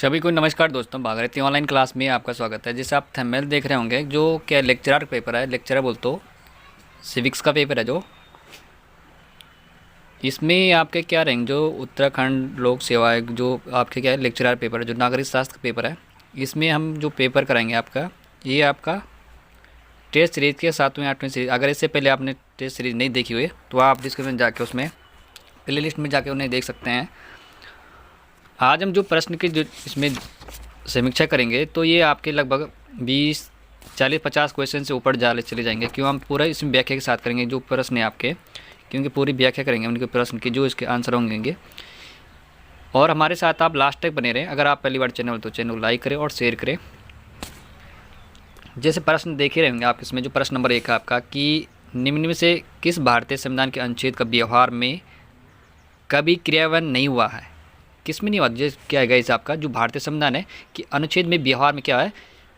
सभी को नमस्कार दोस्तों, भागीरथी ऑनलाइन क्लास में आपका स्वागत है। जैसे आप थंबनेल देख रहे होंगे, जो क्या लेक्चरर पेपर है, लेक्चरर बोल तो सिविक्स का पेपर है। जो इसमें आपके क्या रहेंगे, जो उत्तराखंड लोक सेवा है, जो आपके क्या है लेक्चरर पेपर है, जो नागरिक शास्त्र पेपर है। इसमें हम जो पेपर कराएंगे आपका, ये आपका टेस्ट सीरीज़ के 7वीं 8वीं सीरीज। अगर इससे पहले आपने टेस्ट सीरीज़ नहीं देखी हुई तो आप डिस्क्रिप्शन जाके उसमें प्ले लिस्ट में जाके उन्हें देख सकते हैं। आज हम जो प्रश्न की जो इसमें समीक्षा करेंगे तो ये आपके लगभग 20 40 50 क्वेश्चन से ऊपर चले जाएंगे। क्यों, हम पूरा इसमें व्याख्या के साथ करेंगे जो प्रश्न है आपके, क्योंकि पूरी व्याख्या करेंगे उनके प्रश्न की, जो इसके आंसर होंगे। और हमारे साथ आप लास्ट तक बने रहें। अगर आप पहली बार चैनल तो चैनल लाइक करें और शेयर करें। जैसे प्रश्न देखे रहेंगे आप, इसमें जो प्रश्न नंबर 1 है आपका कि निम्न में से किस भारतीय संविधान के अनुच्छेद का व्यवहार में कभी क्रियान्वयन नहीं हुआ है। किस में नहीं हुआ, जैसे क्या है इस आपका जो भारतीय संविधान है कि अनुच्छेद में व्यवहार में क्या है,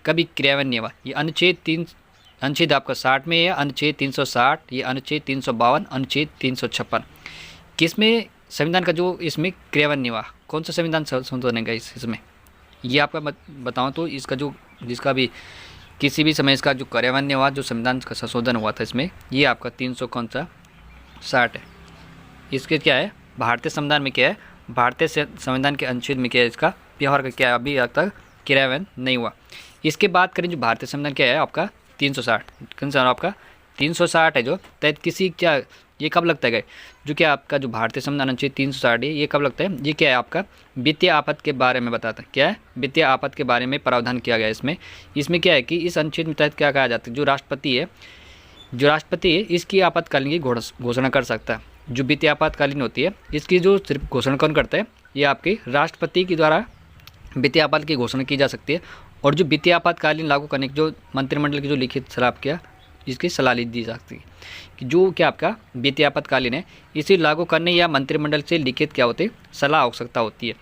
कभी क्रियान्वयन नहीं हुआ। ये अनुच्छेद आपका 60 में है, अनुच्छेद 360, ये अनुच्छेद 352, अनुच्छेद 356। किस में संविधान का जो इसमें क्रियान्वयन नहीं हुआ, कौन सा संविधान संशोधन है इसमें, ये आपका बताऊँ तो इसका जो जिसका भी किसी भी समय इसका जो क्रियान्वयन नहीं हुआ, जो संविधान का संशोधन हुआ था इसमें, ये आपका 360 है। इसके क्या है, भारतीय संविधान में क्या है, भारतीय संविधान के अनुच्छेद में क्या है, इसका व्यवहार का क्या है, अभी तक क्रियान्वयन नहीं हुआ। इसके बात करें जो भारतीय संविधान क्या है आपका 360, कौन सा आपका 360 है, जो तहत किसी क्या ये कब लगता है, जो क्या आपका जो भारतीय संविधान अनुच्छेद 360 है, ये कब लगता है, ये क्या है आपका वित्तीय आफत के बारे में बताता है। क्या है, वित्तीय आफत के बारे में प्रावधान किया गया है इसमें क्या है कि इस अनुच्छेद में तहत क्या कहा जाता है, जो राष्ट्रपति है इसकी आपातकालीन की घोषणा कर सकता है। जो वित्तीय आपातकालीन होती है इसकी जो सिर्फ घोषणा कौन करता है, ये आपके राष्ट्रपति के द्वारा वित्तीय आपात की घोषणा की जा सकती है। और जो वित्तीय आपातकालीन लागू करने की जो मंत्रिमंडल की जो लिखित सलाह किया, इसकी सलाह दी जा सकती है कि जो क्या आपका वित्तीय आपातकालीन है इसे लागू करने या मंत्रिमंडल से लिखित क्या होती है, सलाह आवश्यकता होती है।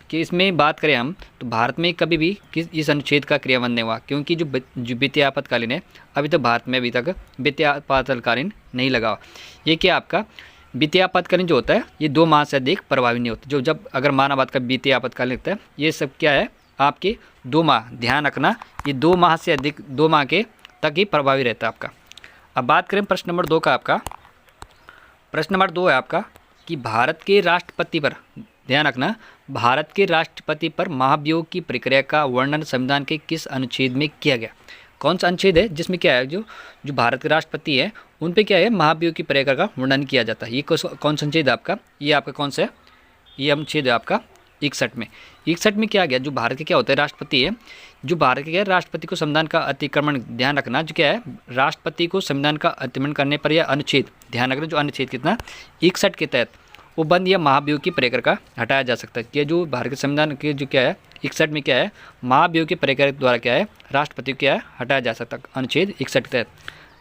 कि इसमें बात करें हम तो भारत में कभी भी इस अनुच्छेद का क्रियान्वयन नहीं हुआ, क्योंकि जो वित्तीय आपातकालीन है अभी तक भारत में अभी तक वित्तीय आपातकालीन नहीं लगा। ये क्या आपका वित्तीय आपातकालीन जो होता है ये 2 माह से अधिक प्रभावी नहीं होता। जो जब अगर मानवाद का वित्तीय आपातकालीन लगता है, ये सब क्या है आपके 2 माह, ध्यान रखना, ये 2 माह से अधिक 2 माह के तक ही प्रभावी रहता है आपका। अब बात करें प्रश्न नंबर 2 का आपका, प्रश्न नंबर 2 है आपका कि भारत के राष्ट्रपति पर, ध्यान रखना, भारत के राष्ट्रपति पर महाभियोग की प्रक्रिया का वर्णन संविधान के किस अनुच्छेद में किया गया। कौन सा अनुच्छेद है जिसमें क्या है, जो भारत के राष्ट्रपति है उन पे क्या है महाभियोग की प्रक्रिया का वर्णन किया जाता है। ये कौन सा अनुच्छेद है आपका, ये आपका कौन सा है, ये अनुच्छेद है आपका 61 में। 61 में क्या गया, जो भारत के क्या होता है राष्ट्रपति है, जो भारत के क्या है राष्ट्रपति को संविधान का अतिक्रमण, ध्यान रखना, जो क्या है राष्ट्रपति को संविधान का अतिक्रमण करने पर यह अनुच्छेद, ध्यान रखना, जो अनुच्छेद कितना 61 के तहत उपबंध या महाभियोग की प्रक्रिया का हटाया जा सकता है। कि जो भारत के संविधान के जो क्या है 61 में क्या है महाभियोग की प्रक्रिया द्वारा क्या है राष्ट्रपति को क्या है हटाया जा सकता है। अनुच्छेद 61 के तहत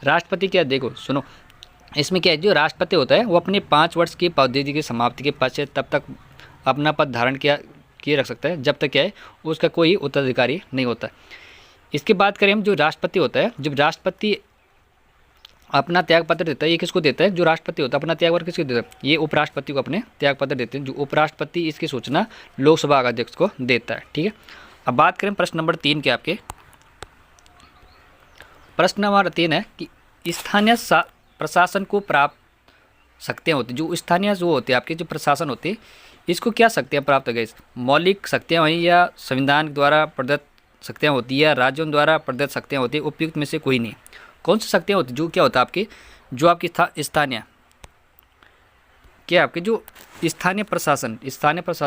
राष्ट्रपति क्या, देखो सुनो, इसमें क्या है जो राष्ट्रपति होता है वो अपने 5 वर्ष की पदवी की समाप्ति के पश्चात तब तक अपना पद धारण किए रख सकता है, जब तक क्या है उसका कोई उत्तराधिकारी नहीं होता। इसके बात करें हम, जो राष्ट्रपति होता है, जब राष्ट्रपति अपना त्याग पत्र देता है, ये किसको देता है, जो राष्ट्रपति होता है अपना त्याग पत्र किसको देता है, ये उपराष्ट्रपति को अपने त्याग पत्र देते हैं। जो उपराष्ट्रपति इसकी सूचना लोकसभा अध्यक्ष को देता है। ठीक है, अब बात करें प्रश्न नंबर 3 के आपके, प्रश्न नंबर 3 है कि स्थानीय प्रशासन को प्राप्त शक्तियाँ होती, जो स्थानीय जो होते हैं आपके जो प्रशासन होते हैं इसको क्या शक्तियाँ प्राप्त हो गई, मौलिक शक्तियाँ हुई या संविधान द्वारा प्रदत्त शक्तियाँ होती है या राज्यों द्वारा प्रदत्त शक्तियाँ होती है, उपयुक्त में से कोई नहीं। कौन सी शक्तियाँ होती, जो क्या होता है आपकी, जो आपकी स्थानीय क्या आपके जो स्थानीय प्रशासन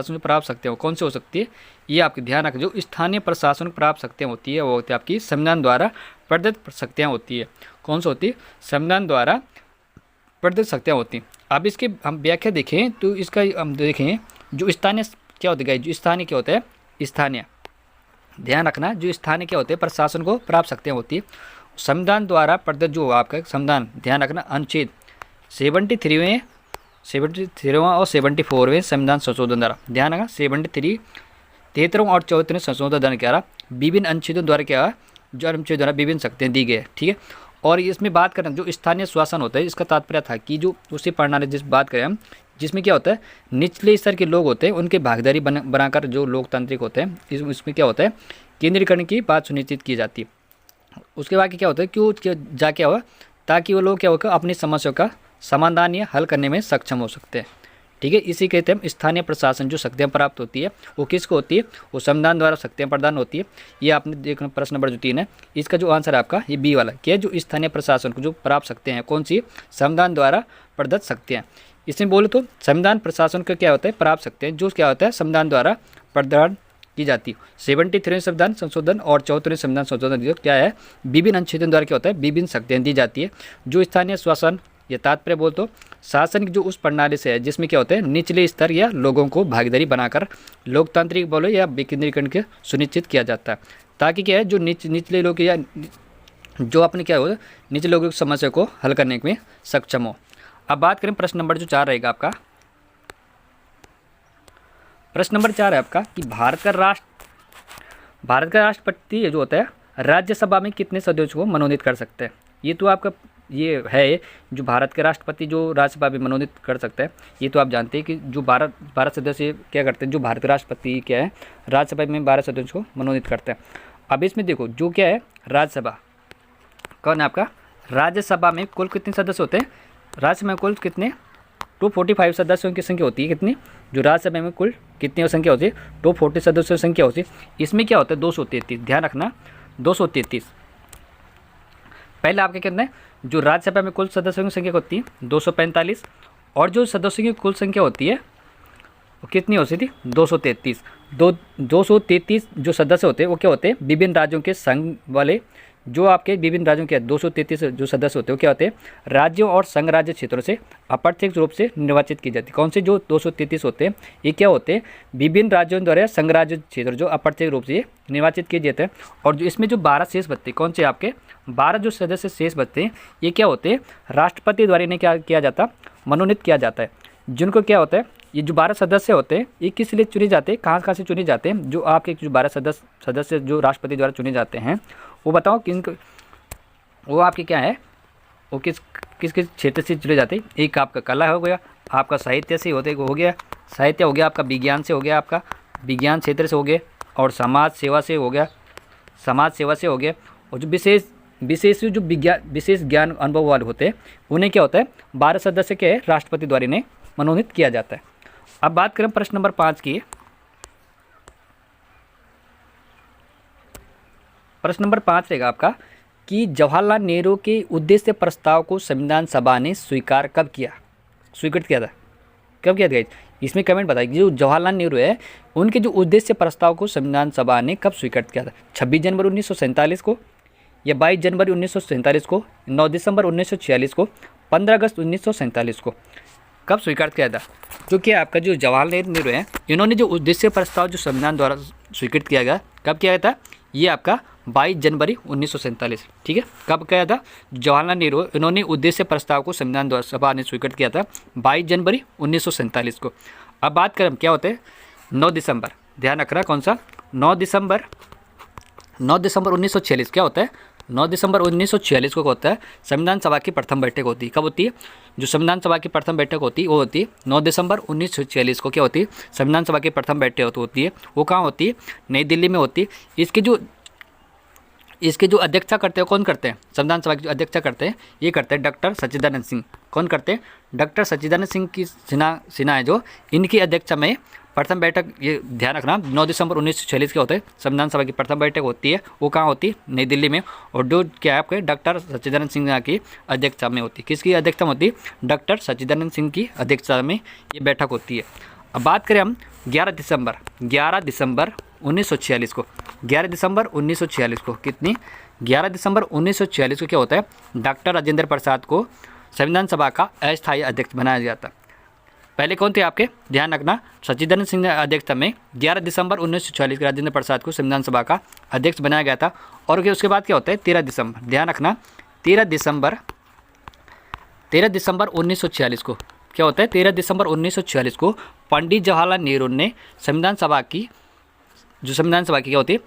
को प्राप्त शक्तियाँ कौन सी हो सकती है, ये आपके ध्यान रखें, जो स्थानीय प्रशासन को प्राप्त शक्तियाँ होती है वो होती है आपकी संविधान द्वारा प्रदत्त शक्तियाँ होती है। कौन सी होती है, संविधान द्वारा प्रदत्त शक्तियाँ होती हैं। अब इसके हम व्याख्या देखें तो इसका हम देखें जो स्थानीय क्या होता है, जो स्थानीय क्या होता है, स्थानीय ध्यान रखना, जो स्थानीय क्या होते हैं प्रशासन को प्राप्त शक्तियाँ होती है संविधान द्वारा प्रदत्त, जो आपका संविधान ध्यान रखना अनुच्छेद 73वें और 74वें संविधान संशोधन द्वारा, ध्यान रखना 73वां और 74वें संशोधन द्वारा विभिन्न अनुच्छेदों द्वारा क्या, जो अनुच्छेद द्वारा विभिन्न शक्तियाँ दी गई है। ठीक है, और इसमें बात करें जो स्थानीय शासन होता है इसका तात्पर्य था कि जो उसी प्रणाली जिस बात करें हम जिसमें क्या होता है निचले स्तर के लोग होते हैं उनके भागीदारी बनाकर जो लोकतांत्रिक होते हैं इसमें क्या होता है केंद्रीकरण की बात सुनिश्चित की जाती है। उसके बाद क्या होता है क्यों जा क्या हुआ ताकि वो लोग क्या होगा अपनी समस्याओं का समाधान या हल करने में सक्षम हो सकते हैं। ठीक है, इसी कहते हैं हम स्थानीय प्रशासन जो शक्तियाँ प्राप्त होती है वो किसको होती है, वो संविधान द्वारा शक्तियाँ प्रदान होती है। ये आपने देखना प्रश्न नंबर जो 3 है इसका जो आंसर है आपका ये बी वाला क्या, जो स्थानीय प्रशासन को जो प्राप्त शक्तियाँ हैं कौन सी, संविधान द्वारा प्रदत्त शक्तियाँ। इसमें बोले तो संविधान प्रशासन का क्या होता है प्राप्त शक्तियाँ जो क्या होता है संविधान द्वारा प्रदान की जाती है। 73वें संविधान संशोधन और 74वें संविधान संशोधन जो क्या है विभिन्न अनुच्छेदों द्वारा क्या होता है विभिन्न शक्तियाँ दी जाती है। जो स्थानीय शासन या तात्पर्य बोल तो शासन जो उस प्रणाली से है जिसमें क्या होता है निचले स्तर या लोगों को भागीदारी बनाकर लोकतांत्रिक बोलो या विकेंद्रीकरण के सुनिश्चित किया जाता है, ताकि क्या है जो निचले लोग या जो अपने क्या हो निचले लोगों की समस्या को हल करने में सक्षम हो। अब बात करें प्रश्न नंबर जो 4 रहेगा आपका। प्रश्न नंबर 4 है आपका कि भारत का राष्ट्रपति जो होता है राज्यसभा में कितने सदस्यों को मनोनीत कर सकते हैं। ये तो आपका ये है जो भारत के राष्ट्रपति जो राज्यसभा में मनोनीत कर सकता है, ये तो आप जानते हैं कि जो 12 सदस्य क्या करते हैं, जो भारत के राष्ट्रपति क्या है राज्यसभा में 12 सदस्यों को मनोनीत करते हैं। अब इसमें देखो जो क्या है राज्यसभा कौन है आपका, राज्यसभा में कुल कितने सदस्य होते हैं, राज्यसभा में कुल कितने 245 सदस्यों की संख्या होती है। कितनी, जो राज्यसभा में कुल कितनी संख्या होती है 240 सदस्यों की संख्या होती है। इसमें क्या होता है 233, ध्यान रखना 233। पहले आपके कितने जो राज्यसभा में कुल सदस्यों की संख्या होती है 245 और जो सदस्यों की कुल संख्या होती है वो कितनी होती थी 233। 233 जो सदस्य होते हैं वो क्या होते हैं विभिन्न राज्यों के संघ वाले, जो आपके विभिन्न राज्यों के 233 जो सदस्य होते हैं वो क्या होते हैं राज्यों और संघ राज्य क्षेत्रों से अप्रत्यक्ष रूप से निर्वाचित की जाती है। कौन से जो 233 होते हैं ये क्या होते हैं विभिन्न राज्यों द्वारा संघ राज्य क्षेत्र जो अप्रत्यक्ष रूप से निर्वाचित किए जाते हैं। और जो इसमें जो 12 शेष बचते हैं कौन से आपके 12 जो सदस्य शेष बचते हैं ये क्या होते हैं राष्ट्रपति द्वारा इन्हें क्या किया जाता मनोनीत किया जाता है। जिनको क्या होता है ये जो 12 सदस्य होते हैं ये किस लिए चुने जाते हैं, कहाँ से चुने जाते हैं, जो आपके जो 12 सदस्य जो राष्ट्रपति द्वारा चुने जाते हैं वो बताओ किन वो आपके क्या है वो किस क्षेत्र से चुने जाते हैं। एक आपका कला हो गया, आपका साहित्य से होते हो गया, साहित्य हो गया, आपका विज्ञान से हो गया, आपका विज्ञान क्षेत्र से हो गया, और समाज सेवा से हो गया, समाज सेवा से हो गया। और जो विशेष जो विशेष ज्ञान अनुभव वाले होते हैं उन्हें क्या होता है 12 सदस्य के राष्ट्रपति द्वारा इन्हें मनोनीत किया जाता है। अब बात करें प्रश्न नंबर 5 की। प्रश्न नंबर 5 रहेगा आपका कि जवाहरलाल नेहरू के उद्देश्य प्रस्ताव को संविधान सभा ने स्वीकृत किया था कब किया था। इसमें कमेंट बताइए जो जवाहरलाल नेहरू है उनके जो उद्देश्य प्रस्ताव को संविधान सभा ने कब स्वीकृत किया था, 26 जनवरी 1947 को या 22 जनवरी 1947 को, 9 दिसंबर 1946 को, 15 अगस्त 1947 को, कब स्वीकृत किया था। जो कि आपका जो जवाहरलाल नेहरू है इन्होंने जो उद्देश्य प्रस्ताव जो संविधान द्वारा स्वीकृत किया गया कब किया था, ये आपका 22 जनवरी 1947। ठीक है, कब किया था जवाहरलाल नेहरू इन्होंने उद्देश्य प्रस्ताव को संविधान द्वारा सभा ने स्वीकृत किया था 22 जनवरी 1947 को। अब बात करें क्या होते हैं 9 दिसंबर, ध्यान रखना कौन सा 9 दिसंबर 1946 क्या होता है 9 दिसंबर 1946 को होता है संविधान सभा की प्रथम बैठक होती है। कब होती है, जो संविधान सभा की प्रथम बैठक होती है वो होती है 9 दिसंबर 1946 को क्या होती है संविधान सभा की प्रथम बैठक होती है। वो कहाँ होती है, नई दिल्ली में होती है। इसके जो अध्यक्षता करते हैं कौन करते हैं, संविधान सभा की जो अध्यक्षता करते हैं ये करते हैं डॉक्टर सच्चिदानंद सिंह। कौन करते हैं, डॉक्टर सच्चिदानंद सिंह की सिन्हा है जो इनकी अध्यक्षता में प्रथम बैठक, ये ध्यान रखना 9 दिसंबर 1946 के होते हैं संविधान सभा की प्रथम बैठक होती है। वो कहाँ होती है, नई दिल्ली में। और जो क्या है आपके डॉक्टर सच्चिदानंद सिंह की अध्यक्षता में होती है। किसकी अध्यक्षता में होती है, डॉक्टर सच्चिदानंद सिंह की अध्यक्षता में ये बैठक होती है। अब बात करें हम 11 दिसंबर 1946 को, 11 दिसंबर 1946 को कितनी 11 दिसंबर 1946 को क्या होता है डॉक्टर राजेंद्र प्रसाद को संविधान सभा का अस्थायी अध्यक्ष बनाया गया था। पहले कौन थे आपके, ध्यान रखना सच्चिदानंद सिंह अध्यक्षता में 11 दिसंबर 1946 को राजेंद्र प्रसाद को संविधान सभा का अध्यक्ष बनाया गया था। और उसके बाद क्या होता है 13 दिसंबर, ध्यान रखना 13 दिसंबर 1946 को क्या होता है 13 दिसंबर 1946 को पंडित जवाहरलाल नेहरू ने संविधान सभा की क्या होती है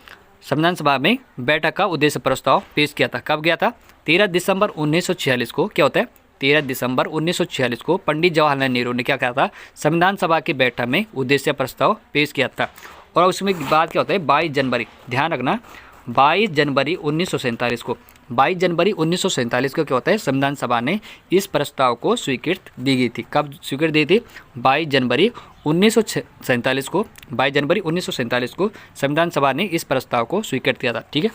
संविधान सभा में बैठक का उद्देश्य प्रस्ताव पेश किया था। कब गया था 13 दिसंबर 1946 को क्या होता है 13 दिसंबर 1946 को पंडित जवाहरलाल नेहरू ने क्या कहा था, संविधान सभा की बैठक में उद्देश्य प्रस्ताव पेश किया था। और उसमें बात क्या होता है, 22 जनवरी, ध्यान रखना 22 जनवरी 1947 को, 22 जनवरी 1947 को क्या होता है, संविधान सभा ने इस प्रस्ताव को स्वीकृति दी गई थी। कब स्वीकृति दी थी, 22 जनवरी 1947 को, 22 जनवरी 1947 को संविधान सभा ने इस प्रस्ताव को स्वीकृत किया था। ठीक है,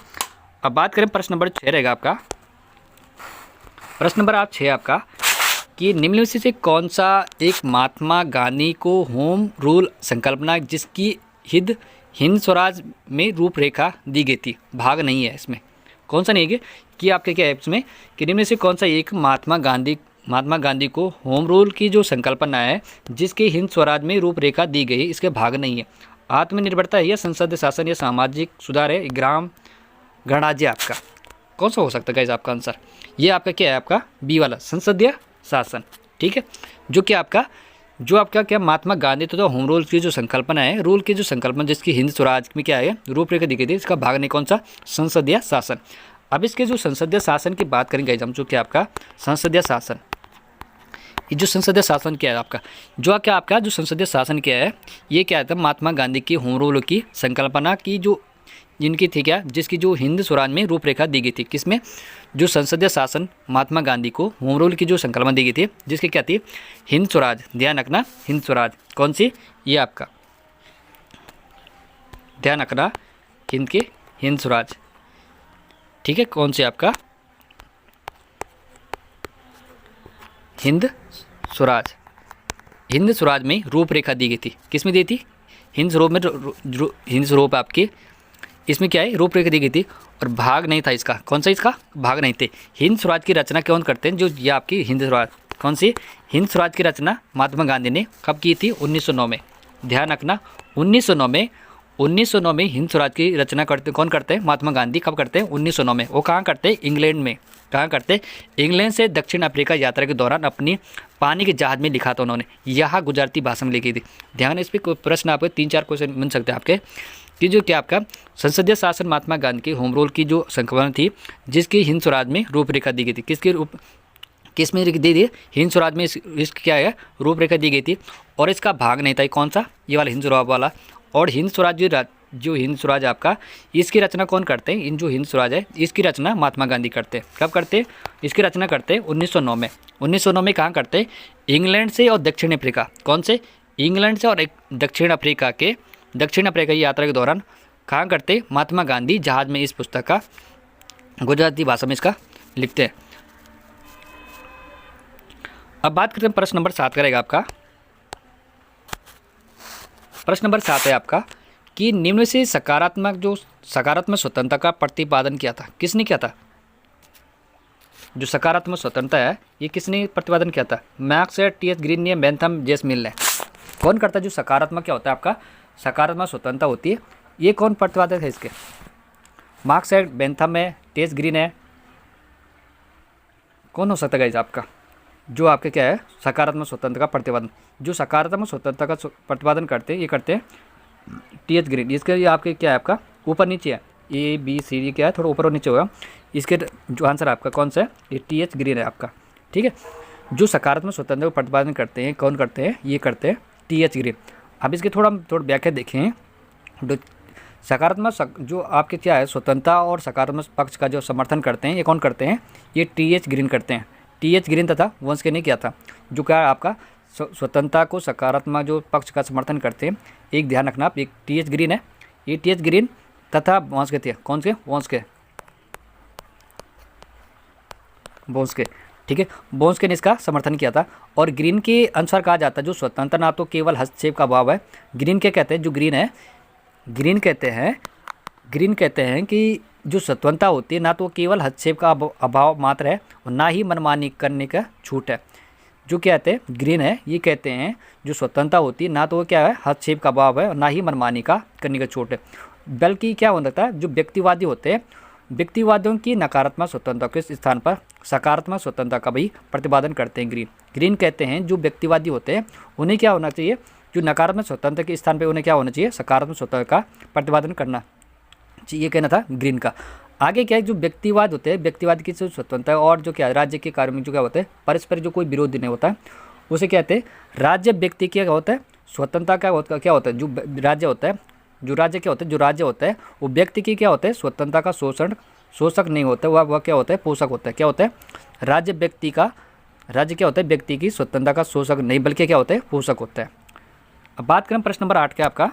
अब बात करें प्रश्न नंबर 6 रहेगा आपका। प्रश्न नंबर 6 आपका कि निम्नलिखित में से कौन सा एक महात्मा गांधी को होम रूल संकल्पना जिसकी हिंद स्वराज में रूपरेखा दी गई थी, भाग नहीं है इसमें, कौन सा नहीं है कि आपके क्या है इसमें कि निम्न में से कौन सा एक महात्मा गांधी को होम रूल की जो संकल्पना है जिसके हिंद स्वराज में रूपरेखा दी गई, इसके भाग नहीं है। आत्मनिर्भरता है या संसदीय शासन या सामाजिक सुधार है, ग्राम गणराज्य, आपका कौन सा हो सकता है आपका आंसर, ये आपका क्या है, आपका बी वाला संसदीय शासन। ठीक है, जो आपका क्या महात्मा गांधी तो होम रूल की जो संकल्पना है, रूल की जो संकल्पना जिसकी हिंद स्वराज में क्या है रूपरेखा दी गई थी, इसका भाग नहीं कौन सा, संसदीय शासन। अब इसके जो संसदीय शासन की बात करेंगे हम, जो क्या आपका संसदीय शासन, ये जो संसदीय शासन क्या है आपका, जो संसदीय शासन क्या है, ये क्या था, महात्मा गांधी की होम रूल की संकल्पना की जो जिनकी थी क्या, जिसकी जो हिंद स्वराज में रूपरेखा दी गई थी, किसमें, जो संसदीय शासन महात्मा गांधी को होम रूल की जो संकल्पना दी गई थी, जिसकी क्या थी, हिंद स्वराज, ध्यान रखना हिंद स्वराज, कौन सी, ये आपका ध्यान रखना हिंद स्वराज। ठीक है, कौन सी आपका हिंद स्वराज में रूपरेखा दी गई थी, किसमें दी थी, हिंद स्वरूप आपकी, इसमें क्या है रूपरेखा दी गई थी और भाग नहीं था इसका, कौन सा, इसका भाग नहीं थे। हिंद स्वराज की रचना कौन करते हैं, जो ये आपकी हिंद स्वराज, कौन सी, हिंद स्वराज की रचना महात्मा गांधी ने कब की थी, 1909 में, ध्यान रखना 1909 में हिंद स्वराज की रचना कौन करते हैं, महात्मा गांधी कब करते हैं, 1909 में। वो कहाँ करते हैं, इंग्लैंड में, कहाँ करते, इंग्लैंड से दक्षिण अफ्रीका यात्रा के दौरान अपनी पानी के जहाज में लिखा था उन्होंने, यहाँ गुजराती भाषा में लिखी थी। ध्यान, इस पर प्रश्न आपके 3-4 क्वेश्चन बन सकते हैं आपके कि जो क्या आपका संसदीय शासन महात्मा गांधी की होम रूल की जो संकल्पना थी जिसकी हिंद स्वराज में रूपरेखा दी गई थी, किसमें दी थी, हिंद स्वराज में इसकी क्या है रूपरेखा दी गई थी और इसका भाग नहीं था, कौन सा, ये वाला हिंद स्वराज वाला। और हिंद स्वराज जो हिंद स्वराज आपका, इसकी रचना कौन करते हैं, इन जो हिंद स्वराज है इसकी रचना महात्मा गांधी करते हैं, कब करते हैं, इसकी रचना करते हैं 1909 में। 1909 में कहाँ करते हैं, इंग्लैंड से और दक्षिण अफ्रीका, कौन से, इंग्लैंड से और दक्षिण अफ्रीका की यात्रा के दौरान कहाँ करते, महात्मा गांधी जहाज में इस पुस्तक का गुजराती भाषा में इसका लिखते हैं। अब बात करते हैं प्रश्न नंबर 7 करेगा आपका। प्रश्न नंबर 7 है आपका कि निम्न से सकारात्मक स्वतंत्रता का प्रतिपादन किया था, किसने किया था, जो सकारात्मक स्वतंत्रता है ये किसने प्रतिपादन किया था, मार्क्स, टी.एच. ग्रीन ने, बेंथम, जेस मिल ने, कौन करता है, जो सकारात्मक क्या होता है आपका सकारात्मक स्वतंत्रता होती है, ये कौन प्रतिपादक है इसके, मार्क्स है, बेंथम है, टी.एच. ग्रीन है, कौन हो सकता है गाइस आपका, जो आपके क्या है सकारात्मक स्वतंत्रता का प्रतिपादन, जो सकारात्मक स्वतंत्रता का प्रतिपादन करते हैं ये करते हैं टी.एच. ग्रीन। इसके ये आपके क्या है आपका ऊपर नीचे है, ए बी सी डी क्या है थोड़ा ऊपर और नीचे होगा, इसके जो आंसर आपका कौन सा है, ये टी.एच. ग्रीन है आपका। ठीक है, जो सकारात्मक स्वतंत्रता का प्रतिपादन करते हैं कौन करते हैं, ये करते हैं टी.एच. ग्रीन। अब इसके थोड़ा व्याख्या देखें, सकारात्मक जो आपके क्या है स्वतंत्रता और सकारात्मक पक्ष का जो समर्थन करते हैं ये कौन करते हैं, ये टी.एच. ग्रीन करते हैं। टी.एच. ग्रीन तथा वंश ने किया था, जो क्या आपका स्वतंत्रता को सकारात्मक जो पक्ष का समर्थन करते हैं, एक ध्यान रखना आप, एक टी.एच. ग्रीन है, ये टी.एच. ग्रीन तथा वंश के थे, कौन से, वंश के, ठीक है, वंश के ने इसका समर्थन किया था। और ग्रीन के अनुसार कहा जाता है जो स्वतंत्र ना तो केवल हस्तक्षेप का अभाव है, ग्रीन क्या कहते हैं, जो ग्रीन है, ग्रीन कहते हैं कि जो स्वतंत्रता होती है ना तो केवल हस्तक्षेप का अभाव मात्र है और ना ही मनमानी करने का छूट है। जो क्या कहते हैं ग्रीन है, ये कहते हैं जो स्वतंत्रता होती है ना तो क्या है हस्तक्षेप का अभाव है और ना ही मनमानी का करने का छूट है, बल्कि क्या हो सकता है जो व्यक्तिवादी होते हैं, व्यक्तिवादियों की नकारात्मक स्वतंत्रता के स्थान पर सकारात्मक स्वतंत्रता का भी प्रतिपादन करते हैं। ग्रीन कहते हैं जो व्यक्तिवादी होते हैं उन्हें क्या होना चाहिए, जो नकारात्मक स्वतंत्रता के स्थान पर उन्हें क्या होना चाहिए, सकारात्मक स्वतंत्रता का प्रतिपादन करना चाहिए, कहना था ग्रीन का। आगे क्या है, जो व्यक्तिवाद होते हैं, व्यक्तिवाद की जो स्वतंत्रता है और जो क्या है, राज्य के कार्य में जो क्या होता है, परस्पर जो कोई विरोध नहीं होता है, उसे कहते हैं राज्य। व्यक्ति क्या होता है, स्वतंत्रता क्या होता है, जो राज्य होता है, जो राज्य क्या होता है, जो राज्य होता है वो व्यक्ति की क्या होता है, स्वतंत्रता का शोषक नहीं होता है, वह क्या होता है, पोषक होता है। क्या होता है, राज्य राज्य क्या होता है, व्यक्ति की स्वतंत्रता का शोषक नहीं बल्कि क्या होता है, पोषक होता है। अब बात करें प्रश्न नंबर 8 का, आपका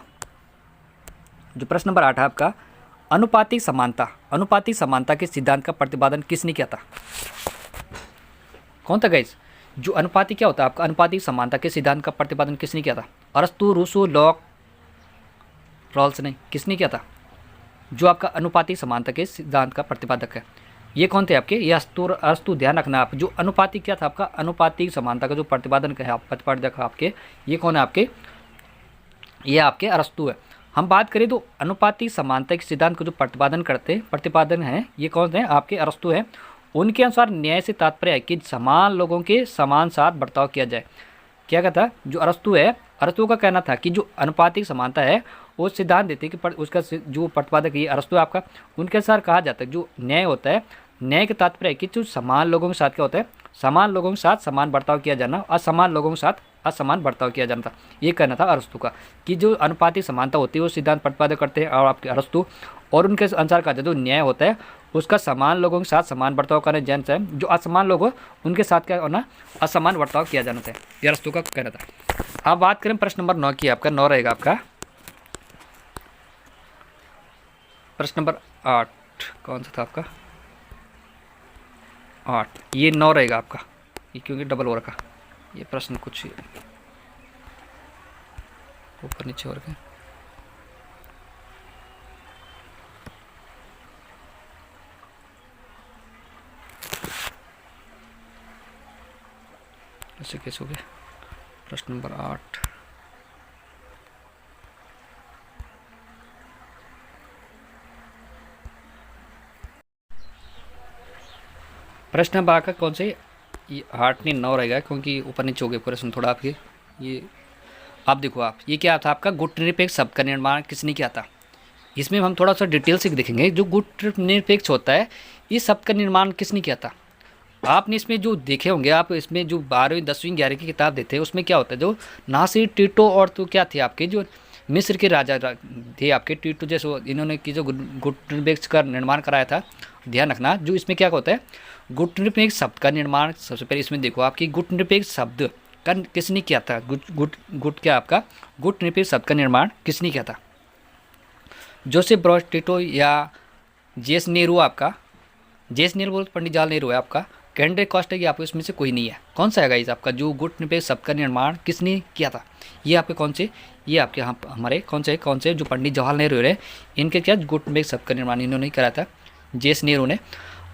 जो प्रश्न नंबर 8 है आपका, अनुपातिक समानता के सिद्धांत का प्रतिपादन किसने किया था? कौन था गाइस? जो अनुपातिक क्या होता है आपका, अनुपातिक समानता के सिद्धांत का प्रतिपादन किसने किया था? अरस्तु, रूसो, लॉक, रॉल्स ने किसने किया था? जो आपका अनुपातिक समानता के सिद्धांत का प्रतिपादक है, ये कौन थे आपके? ये अरस्तु। ध्यान रखना आप, जो अनुपातिक क्या था आपका, अनुपातिक समानता का जो प्रतिपादन है प्रतिपादक आपके, ये कौन है आपके? ये आपके अरस्तु है। हम बात करें तो अनुपातिक समानता के सिद्धांत को जो प्रतिपादन है, ये कौन है आपके? अरस्तु है। उनके अनुसार न्याय से तात्पर्य है कि समान लोगों के समान साथ बर्ताव किया जाए। क्या कहता है जो अरस्तु है, अरस्तु का कहना था कि जो अनुपातिक समानता है वो सिद्धांत देते हैं कि उसका जो प्रतिपादक ये अरस्तु है आपका, उनके अनुसार कहा जाता है जो न्याय होता है, न्याय का तात्पर्य है कि जो समान लोगों के साथ क्या होता है, समान लोगों के साथ समान बर्ताव किया जाना, असमान लोगों के साथ असमान बर्ताव किया जाना था। ये कहना था अरस्तु का कि जो अनुपातिक समानता होती है वो सिद्धांत प्रतिपादक करते हैं और आपके अरस्तु, और उनके अनुसार कहा जाता है जो न्याय होता है उसका समान लोगों के साथ समान बर्ताव करने जैन से, जो असमान लोग हो उनके साथ क्या होना, असमान बर्ताव किया जाना था। ये अरस्तु का कहना था। अब बात करें प्रश्न नंबर 9 की, आपका 9 रहेगा आपका प्रश्न नंबर 8, कौन सा था आपका? 8, ये 9 रहेगा आपका, ये क्योंकि डबल हो रखा, ये प्रश्न कुछ ऊपर नीचे हो रखे। ऐसे कैसे हो गया? प्रश्न नंबर 8, प्रश्न नंबर का कौन से? ये 8 नहीं 9 रहेगा क्योंकि ऊपर नीचे हो गए प्रश्न थोड़ा आपके। ये आप देखो, आप ये क्या था आपका, गुट निरपेक्ष शब्द का निर्माण किसने किया था? इसमें हम थोड़ा सा डिटेल से देखेंगे। जो गुट निरपेक्ष होता है इस शब्द का निर्माण किसने किया था? आपने इसमें जो देखे होंगे, आप इसमें जो 12वीं 10वीं 11वीं की किताब देते हैं उसमें क्या होता है, जो नासिर, टीटो और तो क्या थे आपके जो मिस्र के राजा थे आपके, टीटो जैसे इन्होंने की जो गुट निरपेक्ष का निर्माण कराया था। ध्यान रखना जो इसमें क्या होता है, गुट निरपेक्ष शब्द का निर्माण सबसे पहले इसमें देखो आपकी गुट निरपेक्ष शब्द का किसने किया था? गुट क्या आपका, गुट निरपेक्ष शब्द का निर्माण किसने किया था? जोसेफ ब्रॉस टिटो या जेस नेहरू आपका, जेस नेहरू बोल पंडित जवाहरलाल नेहरू है आपका, कैंड्रे कॉस्ट है, ये आपको इसमें से कोई नहीं है। कौन सा है गाइस आपका, जो गुट निरपेक्ष शब्द का निर्माण किसने किया था? ये आपके कौन से, ये आपके यहाँ हमारे कौन से जो पंडित जवाहरलाल नेहरू है, इनके क्या गुट निरपेक्ष शब्द का निर्माण इन्होंने कराया था, जेस नेहरू ने।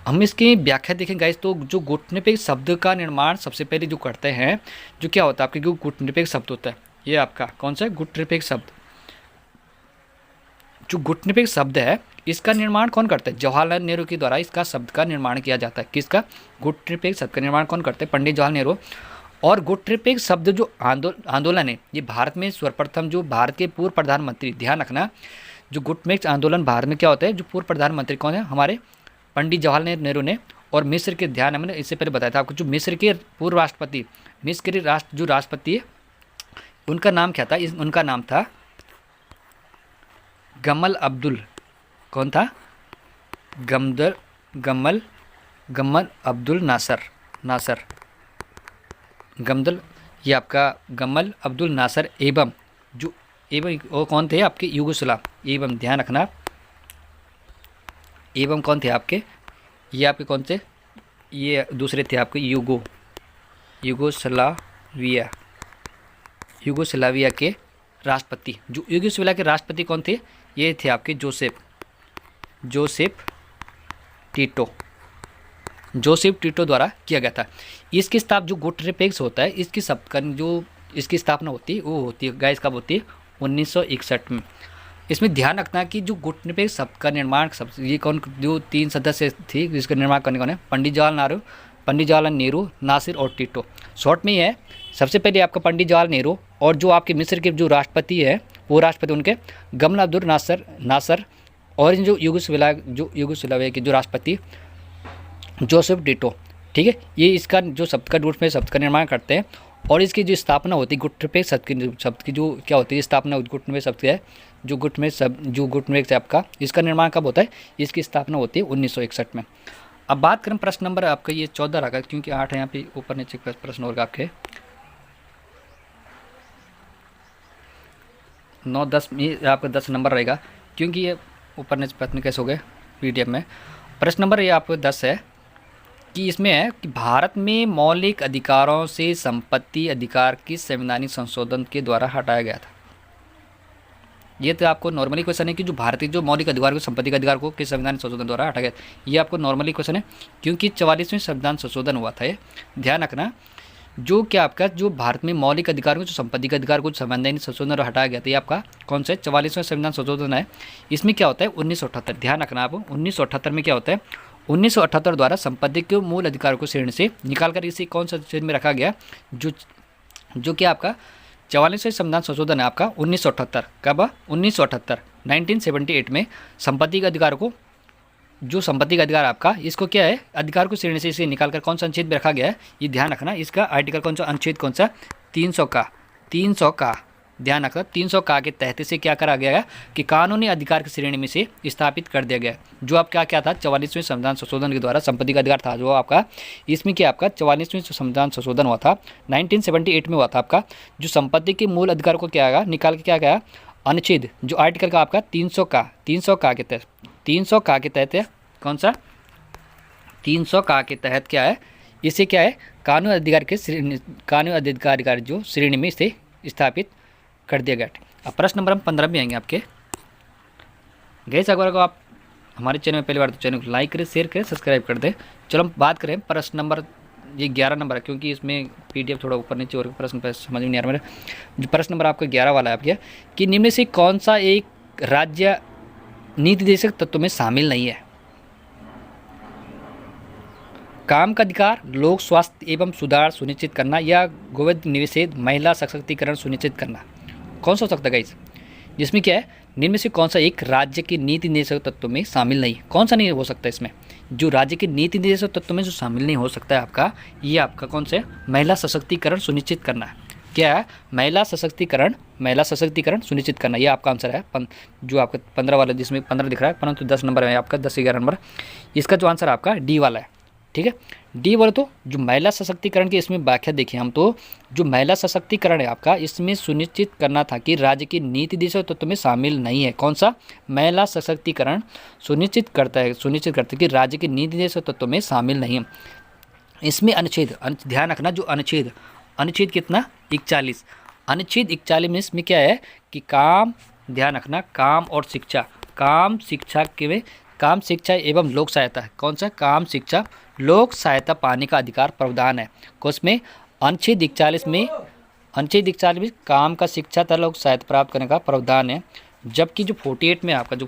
हम इसकी व्याख्या देखें गाइस, तो जो गुट निरपेक्ष शब्द का निर्माण सबसे पहले जो करते हैं, जो क्या होता है आपके, जो गुट निरपेक्ष शब्द होता है, ये आपका कौन सा है, गुट निरपेक्ष शब्द। जो गुट निरपेक्ष शब्द है इसका निर्माण कौन करता है? जवाहरलाल नेहरू के द्वारा इसका शब्द का निर्माण किया जाता है। किसका? गुट निरपेक्ष शब्द का निर्माण कौन करते हैं? पंडित जवाहरलाल नेहरू। और गुट निरपेक्ष शब्द जो आंदोलन है, ये भारत में सर्वप्रथम जो भारत के पूर्व प्रधानमंत्री, ध्यान रखना जो गुट निरपेक्ष आंदोलन भारत में क्या होता है, जो पूर्व प्रधानमंत्री कौन है, हमारे पंडित जवाहरलाल नेहरू ने। और मिस्र के, ध्यान मैंने इससे पहले बताया था आपको, जो मिस्र के पूर्व राष्ट्रपति, मिस्र के जो राष्ट्रपति है उनका नाम क्या था? उनका नाम था गमल अब्दुल, कौन था? गमल अब्दुल नासर, गमदल, ये आपका गमल अब्दुल नासर एवं वो कौन थे आपके? यूगोस्लाव एवं, ध्यान रखना एवं कौन थे आपके? ये आपके कौन थे? ये दूसरे थे आपके यूगोस्लाविया के राष्ट्रपति। जो यूगोस्लाविया के राष्ट्रपति कौन थे? ये थे आपके जोसेफ टिटो द्वारा किया गया था। इसकी स्थापना, जो गुट निरपेक्ष होता है इसकी इसकी स्थापना होती है वो होती है गाइस, कब होती है? 1961 में। इसमें ध्यान रखना कि जो गुट निरपेक्ष शब्द का निर्माण ये कौन, जो 3 सदस्य थे जिसका निर्माण करने कौन है? पंडित जवाहरलाल नेहरू, नासिर और टिटो। शॉर्ट में ही है, सबसे पहले आपका पंडित जवाहरलाल नेहरू, और जो आपके मिस्र के जो राष्ट्रपति है वो राष्ट्रपति उनके गमल अब्दुल नासर, और जो यूगोस्लाविया के जो राष्ट्रपति जोसेफ टिटो, ठीक है, ये इसका जो शब्द का रूप में शब्द का निर्माण करते हैं। और इसकी जो स्थापना होती है गुटनिरपेक्ष शब्द की जो क्या होती है स्थापना गुटनिरपेक्ष शब्द है, जो गुटनिरपेक्ष है आपका, इसका निर्माण कब होता है, इसकी स्थापना होती है 1961 में। अब बात करें प्रश्न नंबर आपका ये 14 रखा, क्योंकि 8 है यहाँ पे, ऊपर नीचे प्रश्न होगा आपके 9 10 में आपका 10 नंबर रहेगा, क्योंकि ये ऊपर नीचे प्रश्न कैसे हो गए PDF में। प्रश्न नंबर ये आपको 10 है कि इसमें है कि भारत में मौलिक अधिकारों से संपत्ति अधिकार किस संवैधानिक संशोधन के द्वारा हटाया गया था। ये तो आपको नॉर्मली क्वेश्चन है कि जो भारतीय जो मौलिक अधिकार को संपत्ति के अधिकार को किस संविधान संशोधन द्वारा हटाया गया। ये आपको नॉर्मली क्वेश्चन है, क्योंकि 44वें संविधान संशोधन हुआ था। ये ध्यान रखना, जो क्या आपका जो भारत में मौलिक अधिकार को जो संपत्ति के अधिकार को संवैधानिक संशोधन द्वारा हटाया गया था, ये आपका कौन सा 44वें संविधान संशोधन है। इसमें क्या होता है 1978, ध्यान रखना आप 1978 में क्या होता है 1978 द्वारा संपत्ति के मूल अधिकार को श्रेणी से निकालकर इसे कौन सा श्रेणी में रखा गया, जो कि आपका 44वें संविधान संशोधन है आपका 1978। कब 1978 1978 में संपत्ति के अधिकार को जो संपत्ति का अधिकार आपका इसको क्या है अधिकार को श्रेणी से इसे निकालकर कौन सा अनुच्छेद में रखा गया है, ये ध्यान रखना। इसका आर्टिकल कौन सा अनुच्छेद कौन सा 300 का ध्यान रखना। 300 का के तहत से क्या करा गया है कि कानूनी अधिकार की श्रेणी में से स्थापित कर दिया गया। जो आप क्या था 44वें संविधान संशोधन के द्वारा संपत्ति का अधिकार था जो आपका, इसमें क्या आपका 44वें संविधान संशोधन हुआ था 1978 में हुआ था आपका, जो संपत्ति के मूल अधिकार को क्या आएगा निकाल के क्या गया अनुच्छेद जो आर्टिकल का आपका 300 का के तहत 300 का के तहत है कौन सा 300 का के तहत क्या है इसे क्या है कानूनी अधिकार जो श्रेणी में इसे स्थापित कर दिया गया। अब प्रश्न नंबर हम 15 में आएंगे आपके। गैस अगर को आप हमारे चैनल में पहली बार तो चैनल को लाइक करें, शेयर करें, सब्सक्राइब कर दें। चलो हम बात करें प्रश्न नंबर ये 11 नंबर है, क्योंकि इसमें PDF थोड़ा ऊपर नीचे और प्रश्न पर समझ में नहीं आ रहा मेरा। जो प्रश्न नंबर आपका 11 वाला है आपके कि निम्न से कौन सा एक राज्य नीति निर्देशक तत्व में शामिल नहीं है। काम का अधिकार, लोक स्वास्थ्य एवं सुधार सुनिश्चित करना या गोवध निषेध, महिला सशक्तिकरण सुनिश्चित करना, कौन सा हो सकता है गाइस। जिसमें क्या है निम्न में से कौन सा एक राज्य के नीति निर्देशक तत्व में शामिल नहीं, कौन सा नहीं हो सकता इसमें। जो राज्य के नीति निर्देशक तत्व में जो शामिल नहीं हो सकता है आपका, ये आपका कौन सा है महिला सशक्तिकरण सुनिश्चित करना है। क्या है महिला सशक्तिकरण सुनिश्चित करना, ये आपका आंसर है। जो आपका 15 वाला जिसमें 15 दिख रहा है परंतु 10 नंबर है आपका 10-11 नंबर, इसका जो आंसर आपका D वाला है। ठीक है D वाला तो जो महिला सशक्तिकरण की इसमें व्याख्या देखें हम तो जो महिला सशक्तिकरण है आपका इसमें सुनिश्चित करना था कि राज्य की नीति निर्देशक तत्व में शामिल नहीं है। कौन सा महिला सशक्तिकरण सुनिश्चित करता है कि राज्य की नीति निर्देशक तत्व में शामिल नहीं है। इसमें अनुच्छेद ध्यान रखना जो अनुच्छेद कितना 41 अनुच्छेद 41 में इसमें क्या है कि काम ध्यान रखना काम और शिक्षा काम शिक्षा एवं लोक सहायता, कौन सा काम शिक्षा लोक सहायता पाने का अधिकार प्रावधान है। उसमें अनुच्छेद 41 में काम का शिक्षा तथा लोक सहायता प्राप्त करने का प्रावधान है। जबकि जो 48 में आपका जो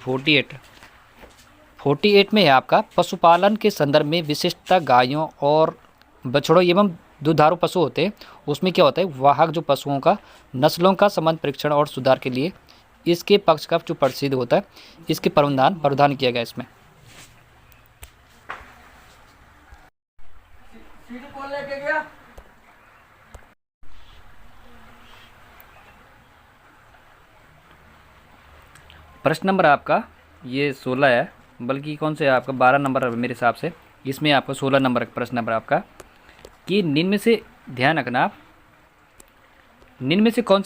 48 में है आपका पशुपालन के संदर्भ में विशिष्टता गायों और बछड़ों एवं दुधारू पशु होते हैं, उसमें क्या होता है वाहक जो पशुओं का नस्लों का संबंध परीक्षण और सुधार के लिए इसके पक्ष का जो प्रसिद्ध होता है इसके प्रावधान किया गया। इसमें प्रश्न नंबर आपका ये 16 है, बल्कि कौन से आपका 12 नंबर है मेरे हिसाब से। इसमें आपका 16 नंबर प्रश्न नंबर आपका कि निम्न में से ध्यान रखना आप निम्न में से कौन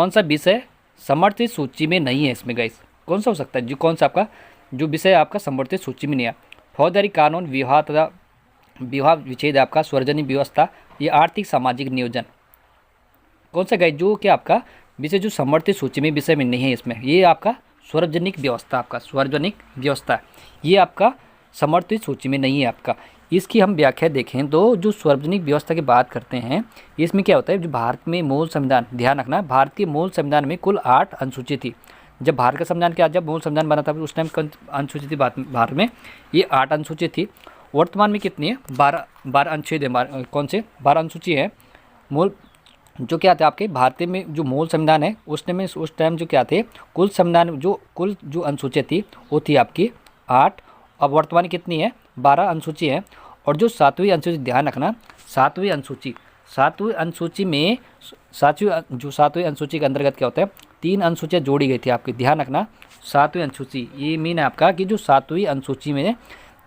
सा विषय समर्थित सूची में नहीं है। इसमें गाइस कौन सा हो सकता है जो कौन सा आपका जो विषय आपका समर्थित सूची में नहीं है। फौजदारी कानून, विवाह तथा विवाह विच्छेद आपका, सार्वजनिक व्यवस्था, ये आर्थिक सामाजिक नियोजन, कौन सा गाइस जो क्या आपका विषय जो समर्थित सूची में विषय में नहीं है। इसमें ये आपका सार्वजनिक व्यवस्था ये आपका समर्थित सूची में नहीं है आपका। इसकी हम व्याख्या देखें तो जो सार्वजनिक व्यवस्था की बात करते हैं इसमें क्या होता है जो भारत में मूल संविधान ध्यान रखना भारत के मूल संविधान में कुल 8 अनुसूची थी। जब भारत का संविधान जब मूल संविधान बना था उस टाइम अनुसूची थी भारत में ये 8 अनुसूची थी। वर्तमान में कितनी है 12 अनुच्छेद है। कौन से 12 अनुसूची है जो क्या थे आपके भारतीय में जो मूल संविधान है उस टाइम जो क्या थे, कुल संविधान कुल जो अनुसूचियाँ थी वो थी आपकी 8। अब वर्तमान कितनी है, 12 अनुसूची है। और जो 7वीं अनुसूची, ध्यान रखना, 7वीं अनुसूची, 7वीं अनुसूची में 7वीं अनुसूची के अंतर्गत क्या होता है, 3 अनुसूचियाँ जोड़ी गई थी आपकी, ध्यान रखना। 7वीं अनुसूची, ये मीन है आपका कि जो 7वीं अनुसूची में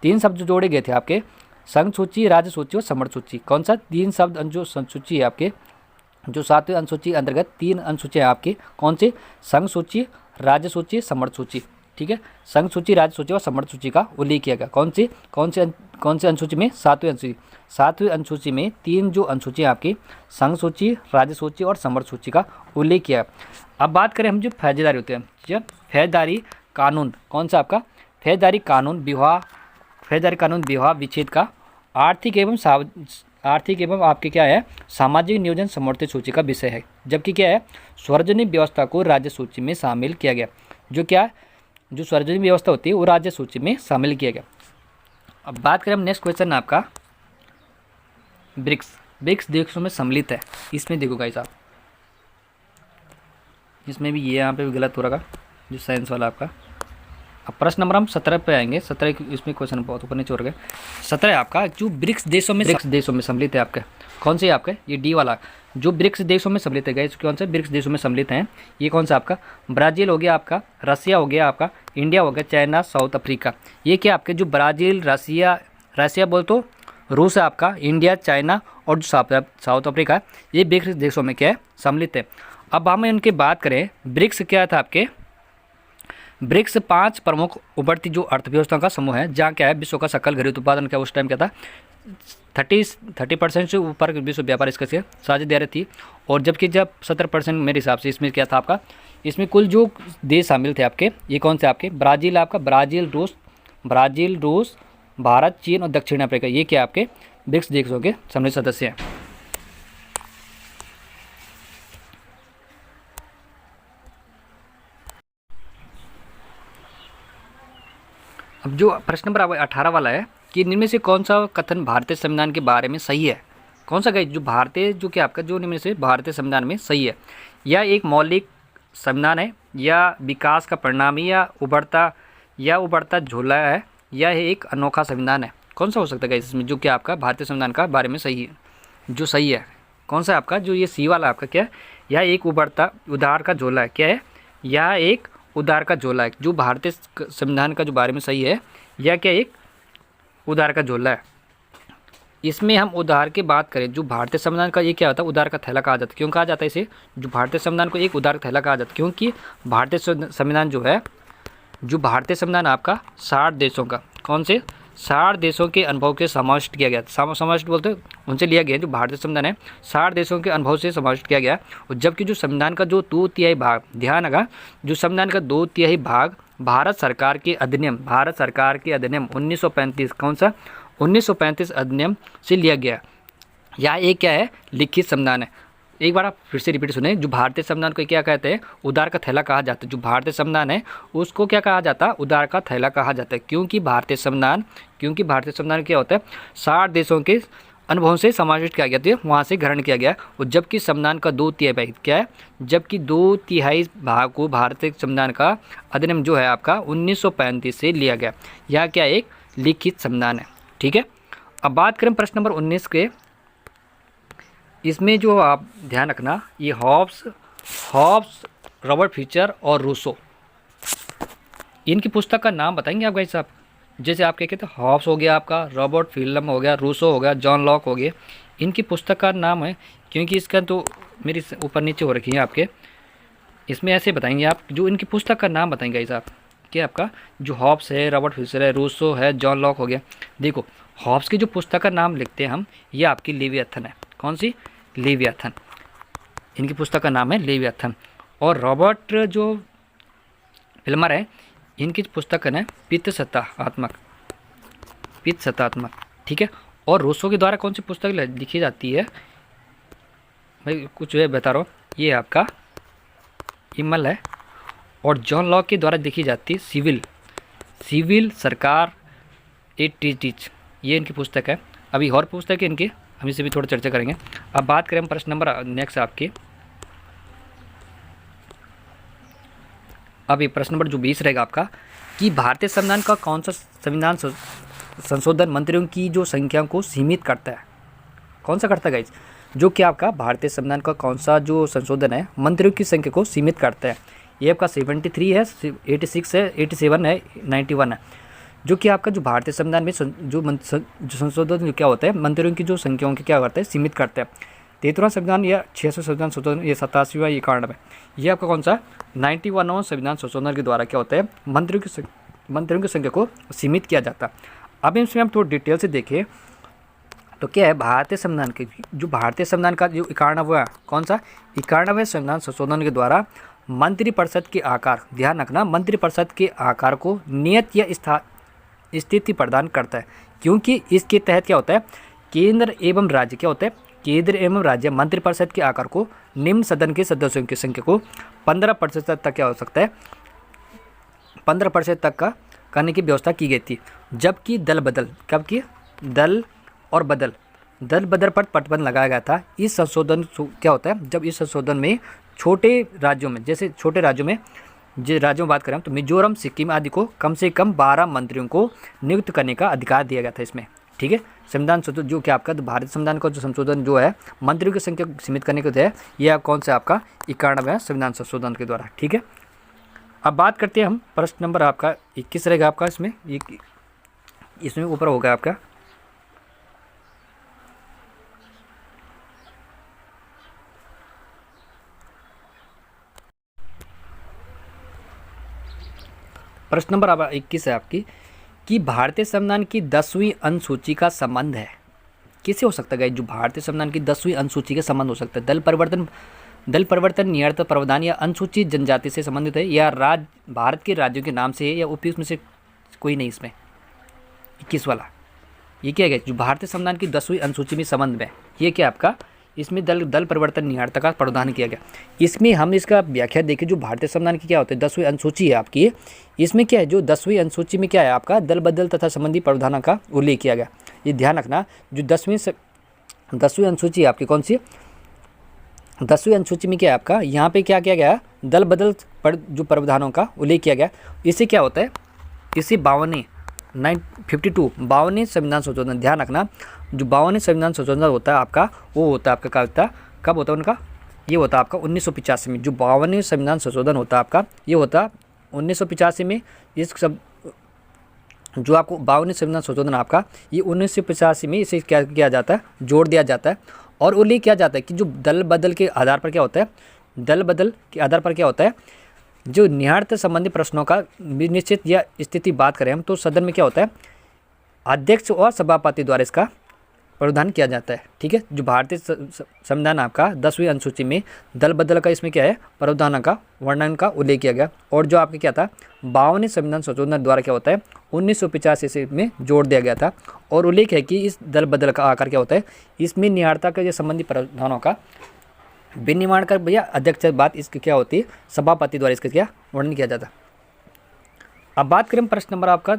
3 शब्द जोड़े गए थे आपके, संघ सूची, राज्य सूची और समर्थ सूची। कौन सा 3 शब्द जो सूची है आपके, जो 7वीं अनुसूची अंतर्गत 3 अनुसूचियाँ आपकी, कौन सी, संघ सूची, राज्य सूची, समर्थ सूची। ठीक है, संघ सूची, राज्य सूची और समर्थ सूची का उल्लेख किया गया। कौन सी अनुसूची में, 7वीं अनुसूची। 7वीं अनुसूची में 3 जो अनुसूची आपकी, संघ सूची, राज्य सूची और समर्थ सूची का उल्लेख किया। अब बात करें हम जो फौजदारी होते हैं, ठीक है, फौजदारी कानून, कौन सा आपका, फौजदारी कानून विवाह विच्छेद का आर्थिक एवं आपके क्या है, सामाजिक नियोजन समर्थित सूची का विषय है। जबकि क्या है, सार्वजनिक व्यवस्था को राज्य सूची में शामिल किया गया। जो सार्वजनिक व्यवस्था होती है वो राज्य सूची में शामिल किया गया। अब बात करें हम, नेक्स्ट क्वेश्चन है आपका, ब्रिक्स देशों में सम्मिलित है। इसमें देखो गाइस आप, इसमें भी ये यहाँ पे भी गलत हो रहा जो साइंस वाला आपका। अब प्रश्न नंबर हम 17 पे आएंगे। 17 इसमें क्वेश्चन बहुत ऊपर नीचे हो गए। 17 आपका, जो ब्रिक्स देशों में सम्मिलित है आपके, कौन से आपके, ये डी वाला, जो ब्रिक्स देशों में सम्मिलित है गाइस, कौन से ब्रिक्स देशों में सम्मिलित हैं, ये कौन सा आपका, ब्राज़ील हो गया आपका, रसिया हो गया आपका, इंडिया हो गया, चाइना, साउथ अफ्रीका। ये क्या आपके, जो ब्राज़ील, रसिया बोल तो रूस है आपका, इंडिया, चाइना और जो साउथ अफ्रीका, ये ब्रिक्स देशों में क्या है, सम्मिलित है। अब हम इनकी बात करें, ब्रिक्स क्या था आपके, ब्रिक्स 5 प्रमुख उभरती जो अर्थव्यवस्था का समूह है, जहाँ क्या है, विश्व का सकल घरेलू उत्पादन क्या उस टाइम क्या था, 30% से ऊपर विश्व व्यापार इसका से साझेदारी थी। और जबकि जब 17% मेरे हिसाब से इसमें क्या था आपका, इसमें कुल जो देश शामिल थे आपके, ये कौन से आपके, ब्राज़ील, रूस, भारत, चीन और दक्षिण अफ्रीका, ये क्या आपके ब्रिक्स देशों के सम्मिलित सदस्य हैं। अब जो प्रश्न नंबर 18 वाला है कि इनमें से कौन सा कथन भारतीय संविधान के बारे में सही है, कौन सा गाइस, जो भारतीय जो क्या आपका, जो इनमें से भारतीय संविधान में सही है, या एक मौलिक संविधान है, या विकास का परिणाम, या उभरता झोला है, या एक अनोखा संविधान है। कौन सा हो सकता है गाइस इसमें, जो क्या आपका भारतीय संविधान का बारे में सही है, जो सही है, कौन सा आपका, जो ये सी वाला आपका क्या है, या एक उधार का झोला है, क्या है, या एक उधार का झोला है, जो भारतीय संविधान का जो बारे में सही है, या क्या एक उधार का झोला है। इसमें हम उधार की बात करें, जो भारतीय संविधान का ये क्या होता है, उधार का थैला कहा जाता है। क्यों कहा जाता है इसे, जो भारतीय संविधान को एक उधार का थैला कहा जाता है, क्योंकि भारतीय संविधान जो है, जो भारतीय संविधान आपका 60 देशों का, कौन से 60 देशों के अनुभव के समाविष्ट किया गया, समाविष्ट बोलते हैं उनसे लिया गया। जो भारतीय संविधान है 60 देशों के अनुभव से समाविष्ट किया गया। और जबकि जो संविधान का जो 2/3 भाग, ध्यान रखा, जो संविधान का 2/3 भाग भारत सरकार के अधिनियम 1935, कौन सा 1935 अधिनियम से लिया गया। या एक क्या है, लिखित संविधान है। एक बार आप फिर से रिपीट सुने, जो भारतीय संविधान को क्या कहते हैं, उधार का थैला कहा जाता है। जो भारतीय संविधान है उसको क्या कहा जाता है, उधार का थैला कहा जाता है। क्योंकि भारतीय संविधान क्या होता है, 60 देशों के अनुभव से समाविष्ट किया गया, तो वहाँ से ग्रहण किया गया। और जबकि संविधान का 2/3 भाग क्या है, जबकि 2/3 भाग को भारतीय संविधान का अधिनियम जो है आपका 1935 से लिया गया। यह क्या एक लिखित संविधान है। ठीक है, अब बात करें प्रश्न नंबर 19 के। इसमें जो आप ध्यान रखना, ये हॉब्स, रॉबर्ट फिशर और रूसो, इनकी पुस्तक का नाम बताएंगे आप गाइस साहब। जैसे आप क्या कहते हैं, हॉब्स हो गया आपका, रॉबर्ट फिल्म हो गया, रूसो हो गया, जॉन लॉक हो गया, इनकी पुस्तक का नाम है। क्योंकि इसका तो मेरी ऊपर नीचे हो रखी है आपके, इसमें ऐसे बताएंगे आप, जो इनकी पुस्तक का नाम बताएंगे गाइस आप। क्या आपका जो हॉब्स है, रॉबर्ट फिशर है, रूसो है, जॉन लॉक हो गया। देखो हॉब्स की जो पुस्तक का नाम लिखते हैं हम, ये आपकी लेवियाथन है। कौन सी, लेवियाथन, इनकी पुस्तक का नाम है लेवियाथन। और रॉबर्ट जो फिल्मर है, इनकी पुस्तक का नाम पित्त सत्तात्मक। ठीक है, और रूसो के द्वारा कौन सी पुस्तक लिखी जाती है भाई, कुछ वे बता रहा हूँ, ये आपका इमल है। और जॉन लॉक के द्वारा लिखी जाती है सिविल सरकार ए टीच, ये इनकी पुस्तक है। अभी और पुस्तक है इनकी, हम इसे भी थोड़ा चर्चा करेंगे। अब बात करें हम प्रश्न नंबर नेक्स्ट आपके, अब ये प्रश्न नंबर जो 20 रहेगा आपका कि भारतीय संविधान का कौन सा संविधान संशोधन मंत्रियों की जो संख्या को सीमित करता है? कौन सा करता है गाइज? जो कि आपका भारतीय संविधान का कौन सा जो संशोधन है मंत्रियों की संख्या को सीमित करता है? ये आपका 73 है, 86 है, 87 है, 91 है। जो कि आपका जो भारतीय संविधान में जो संशोधन जो क्या होता है मंत्रियों की जो संख्याओं के क्या करता है सीमित करते हैं। 73वां संविधान या 600 संविधान संशोधन, ये 87वां, ये 91, ये आपका कौन सा 91वां संविधान संशोधन के द्वारा क्या होता है मंत्रियों की संख्या को सीमित किया जाता है। अब इसमें हम थोड़ा डिटेल से देखें तो क्या है भारतीय संविधान के जो भारतीय संविधान का जो 91वां कौन सा 91वें संविधान संशोधन के द्वारा मंत्रिपरिषद के आकार, ध्यान रखना, मंत्रिपरिषद के आकार को नियत या स्थिति प्रदान करता है। क्योंकि इसके तहत क्या होता है केंद्र एवं राज्य क्या होता है केंद्र एवं राज्य मंत्रिपरिषद के आकार को निम्न सदन के सदस्यों की संख्या को 15% तक क्या हो सकता है 15% तक का करने की व्यवस्था की गई थी। जबकि दल बदल कब की दल बदल पर प्रतिबंध लगाया गया था। इस संशोधन क्या होता है जब इस संशोधन में छोटे राज्यों में, जैसे छोटे राज्यों में जो राज्यों में बात करें तो मिजोरम, सिक्किम आदि को कम से कम 12 मंत्रियों को नियुक्त करने का अधिकार दिया गया था इसमें। ठीक है, संविधान जो कि आपका भारत संविधान का जो संशोधन जो है मंत्रियों की संख्या सीमित करने को है, यह कौन सा आपका 91वें संविधान संशोधन के द्वारा। ठीक है, अब बात करते हैं हम प्रश्न नंबर आपका 21 रहेगा आपका, इसमें ऊपर होगा आपका प्रश्न नंबर 21 है आपकी कि भारतीय संविधान की 10वीं अनुसूची का संबंध है किससे हो सकता है? जो भारतीय संविधान की 10वीं अनुसूची का संबंध हो सकता है दल परिवर्तन नियत प्रावधान या अनुसूचित जनजाति से संबंधित है, या भारत के राज्यों के नाम से है, या उपयुक्त में से कोई नहीं। इसमें 21 वाला ये क्या है जो भारतीय संविधान की 10वीं अनुसूची में संबंध में, ये क्या आपका इसमें दल परिवर्तन नियत का प्रावधान किया गया। इसमें हम इसका व्याख्या देखें जो भारतीय संविधान की क्या होता है 10वीं अनुसूची है आपकी, इसमें क्या है जो 10वीं अनुसूची में क्या है आपका दल बदल तथा संबंधी प्रावधानों का उल्लेख किया गया। ये ध्यान रखना, जो 10वीं अनुसूची आपकी कौन सी 10वीं अनुसूची में क्या है आपका यहाँ पे क्या किया गया दल बदल पर जो प्रावधानों का उल्लेख किया गया। इससे क्या होता है इसी 52वें संविधान संशोधन, ध्यान रखना जो 52वें संविधान संशोधन होता है आपका वो होता है आपका कब होता है उनका, ये होता है आपका 1985 में। जो 52वें संविधान संशोधन होता है आपका ये होता 1985 में। इस सब जो आपको 52वें संविधान संशोधन आपका ये 1985 में इसे क्या किया जाता है जोड़ दिया जाता है और उल्लेख किया जाता है कि जो दल बदल के आधार पर क्या होता है जो न्यायार्थ संबंधी प्रश्नों का निश्चित या स्थिति बात करें हम तो सदन में क्या होता है अध्यक्ष और सभापति द्वारा इसका प्रावधान किया जाता है। ठीक है, जो भारतीय संविधान आपका 10वीं अनुसूची में दल बदल का इसमें क्या है प्रावधान का वर्णन का उल्लेख किया गया। और जो आपके क्या था 52वें संविधान संशोधन द्वारा क्या होता है 1985 में जोड़ दिया गया था और उल्लेख है कि इस दल बदल का आकार क्या होता है इसमें न्यायार्थ के संबंधी प्रावधानों का विनिर्माण कर भैया अध्यक्ष बात इसकी क्या होती है सभापति द्वारा इसका क्या वर्णन किया जाता। अब बात करें प्रश्न नंबर आपका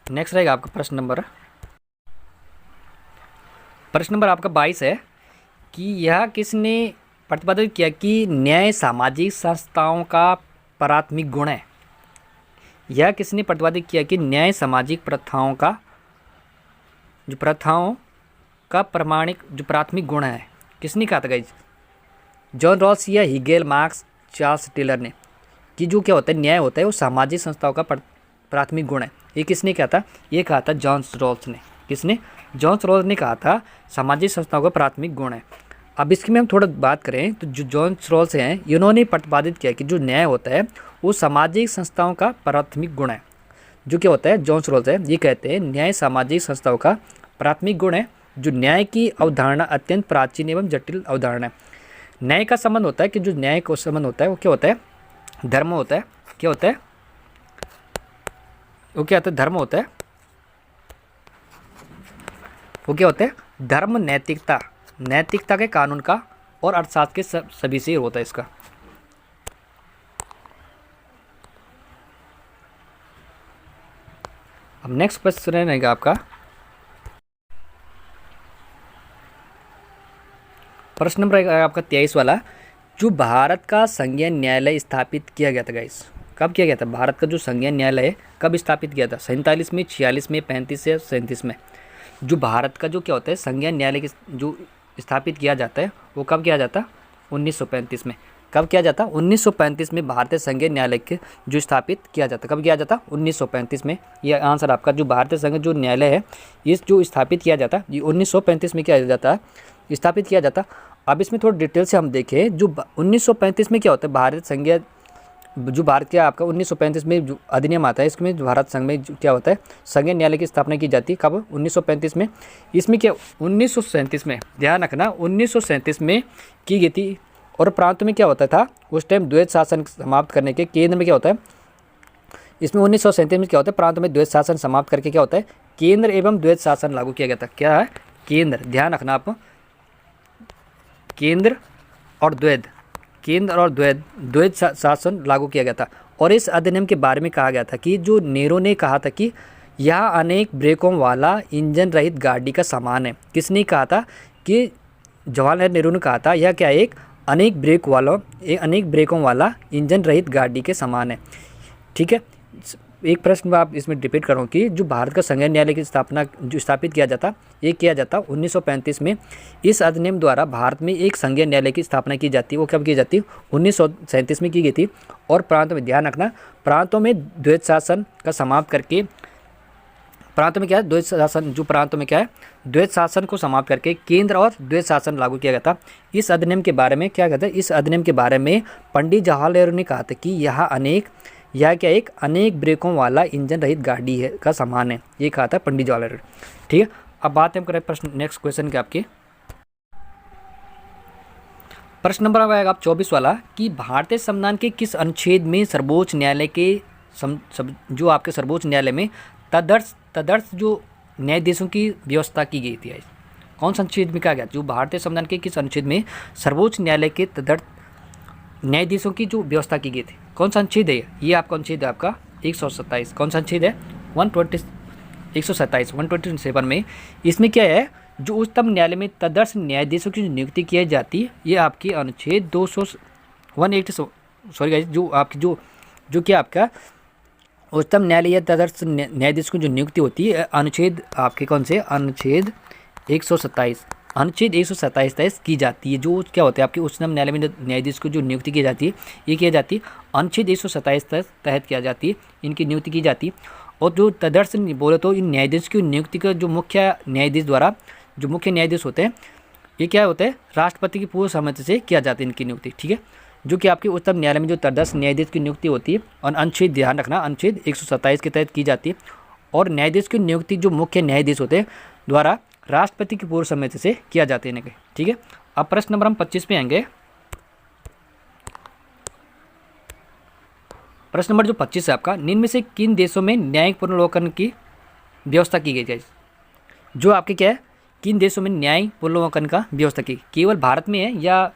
नेक्स्ट रहेगा आपका प्रश्न नंबर आपका 22 है कि यह किसने प्रतिपादित किया कि न्याय सामाजिक संस्थाओं का प्राथमिक गुण है। यह किसने प्रतिपादित किया कि न्याय सामाजिक प्रथाओं का प्रमाणिक जो प्राथमिक गुण है, किसने कहा था गाइज? जॉन रॉल्स या हिगेल, मार्क्स, चार्ल्स टेलर ने कि जो क्या होता है न्याय होता है वो सामाजिक संस्थाओं का प्राथमिक गुण है। ये किसने कहा था? ये कहा था जॉन रॉल्स ने। किसने? जॉन रॉल्स ने कहा था सामाजिक संस्थाओं का प्राथमिक गुण है। अब इसकी में हम थोड़ा बात करें तो जो जॉन रॉल्स हैं इन्होंने प्रतिपादित किया कि जो न्याय होता है वो सामाजिक संस्थाओं का प्राथमिक गुण है। जो क्या होता है जॉन रॉल्स है ये कहते हैं न्याय सामाजिक संस्थाओं का प्राथमिक गुण है। जो न्याय की अवधारणा अत्यंत प्राचीन एवं जटिल अवधारणा है। न्याय का संबंध होता है कि जो न्याय का संबंध होता है वो क्या होता है धर्म होता है। क्या होता है वो क्या होता है धर्म होता है वो क्या होता है धर्म, नैतिकता के कानून का और अर्थशास्त्र के सभी से होता है इसका। अब नेक्स्ट क्वेश्चन रहेगा आपका प्रश्न नंबर एक आपका 23 वाला, जो भारत का संज्ञान न्यायालय स्थापित किया गया था गाइस, कब किया गया था? भारत का जो संज्ञान न्यायालय है कब स्थापित किया था? 47 में, 46 में, 35 या 37 में? जो भारत का जो क्या होता है संज्ञान न्यायालय जो स्थापित किया जाता है वो कब किया जाता? 1935 में। कब किया जाता? 1935 में भारतीय संज्ञान न्यायालय के जो स्थापित किया जाता। कब किया जाता? 1935 में। यह आंसर आपका, जो भारतीय संघ जो न्यायालय है इस जो स्थापित किया जाता ये 1935 में किया जाता है, स्थापित किया जाता। अब इसमें थोड़ा डिटेल से हम देखें, जो 1935 में क्या होता है, भारत संज्ञा जो भारत के आपका 1935 में जो अधिनियम आता है इसमें जो भारत संघ में जो क्या होता है संज्ञान न्यायालय की स्थापना की जाती है। कब? 1935 में। इसमें क्या 1937 में, ध्यान रखना 1937 में की गई थी। और प्रांत में क्या होता था उस टाइम, द्वैत शासन समाप्त करने के केंद्र में क्या होता है, इसमें 1937 में क्या होता है, प्रांत में द्वैत शासन समाप्त करके क्या होता है केंद्र एवं द्वैत शासन लागू किया गया था। क्या है? केंद्र, ध्यान रखना आप, केंद्र और द्वैत, केंद्र और द्वैत शासन लागू किया गया था। और इस अधिनियम के बारे में कहा गया था कि जो नेहरू ने कहा था कि यह अनेक ब्रेकों वाला इंजन रहित गाड़ी का समान है। किसने कहा था? कि जवाहरलाल नेहरू ने कहा था यह क्या एक अनेक ब्रेकों वाला इंजन रहित गाड़ी के समान है। ठीक है। एक प्रश्न आप इसमें रिपीट करूँ कि जो भारत का संज्ञान न्यायालय की स्थापना जो स्थापित किया जाता ये किया जाता 1935 में। इस अधिनियम द्वारा भारत में एक संज्ञान न्यायालय की स्थापना की जाती है। वो कब की जाती है? 1937 में की गई थी। और प्रांतों में, ध्यान रखना, प्रांतों में द्वैत शासन का समाप्त करके, प्रांतों में क्या है द्वैत शासन, जो प्रांतों में क्या है द्वैत शासन को समाप्त करके केंद्र और द्वैत शासन लागू किया गया था। इस अधिनियम के बारे में क्या कहता है, इस अधिनियम के बारे में पंडित जवाहरलाल नेहरू ने कहा था कि यह क्या एक अनेक ब्रेकों वाला इंजन रहित गाड़ी है का समान है। ये कहा था पंडित जवाहरलाल नेहरू। ठीक है। अब बात हम करें प्रश्न नेक्स्ट क्वेश्चन के आपके प्रश्न नंबर आएगा आप 24 वाला कि भारतीय संविधान के किस अनुच्छेद में सर्वोच्च न्यायालय के जो आपके सर्वोच्च न्यायालय में तदर्थ जो न्यायाधीशों की व्यवस्था की गई थी। कौन सा अनुच्छेद में कहा गया? जो भारतीय संविधान के किस अनुच्छेद में सर्वोच्च न्यायालय के तदर्थ न्यायाधीशों की जो व्यवस्था की गई थी? कौन सा अनुच्छेद है ये? आपका अनुच्छेद है आपका 127। कौन सा अनुच्छेद है? 127 में। इसमें क्या है, जो उच्चतम न्यायालय में तदर्थ न्यायाधीशों की नियुक्ति की जाती है ये आपकी अनुच्छेद 180 सॉरी गाइस, जो आपकी जो क्या आपका उच्चतम न्यायालय तदर्थ न्यायाधीश की जो नियुक्ति होती है अनुच्छेद आपके कौन से? अनुच्छेद 127, अनुच्छेद 127 तहत की जाती है। जो क्या होता है आपके उच्चतम न्यायालय में न्यायाधीश को जो नियुक्ति की जाती है ये की जाती है अनुच्छेद 127 तहत किया जाती है, इनकी नियुक्ति की जाती है। और जो तदर्थ बोले तो इन न्यायाधीश की नियुक्ति का जो मुख्य न्यायाधीश द्वारा जो मुख्य न्यायाधीश होते हैं ये क्या होते हैं? राष्ट्रपति की पूर्व सहमति से किया जाती है इनकी नियुक्ति। ठीक है। जो कि आपके उच्चतम न्यायालय में जो तदर्थ न्यायाधीश की नियुक्ति होती है और अनुच्छेद, ध्यान रखना, अनुच्छेद 127 के तहत की जाती है। और न्यायाधीश की नियुक्ति जो मुख्य न्यायाधीश होते हैं द्वारा राष्ट्रपति की पूर्व सहमति से किया जाते हैं इनके। ठीक है। अब प्रश्न नंबर हम 25 पे आएंगे। प्रश्न नंबर जो 25 है आपका, निम्न में से किन देशों में न्यायिक पुनर्विलोकन की व्यवस्था की गई है? जो आपके क्या है, किन देशों में न्यायिक पुनर्विलोकन का व्यवस्था की? केवल भारत में है या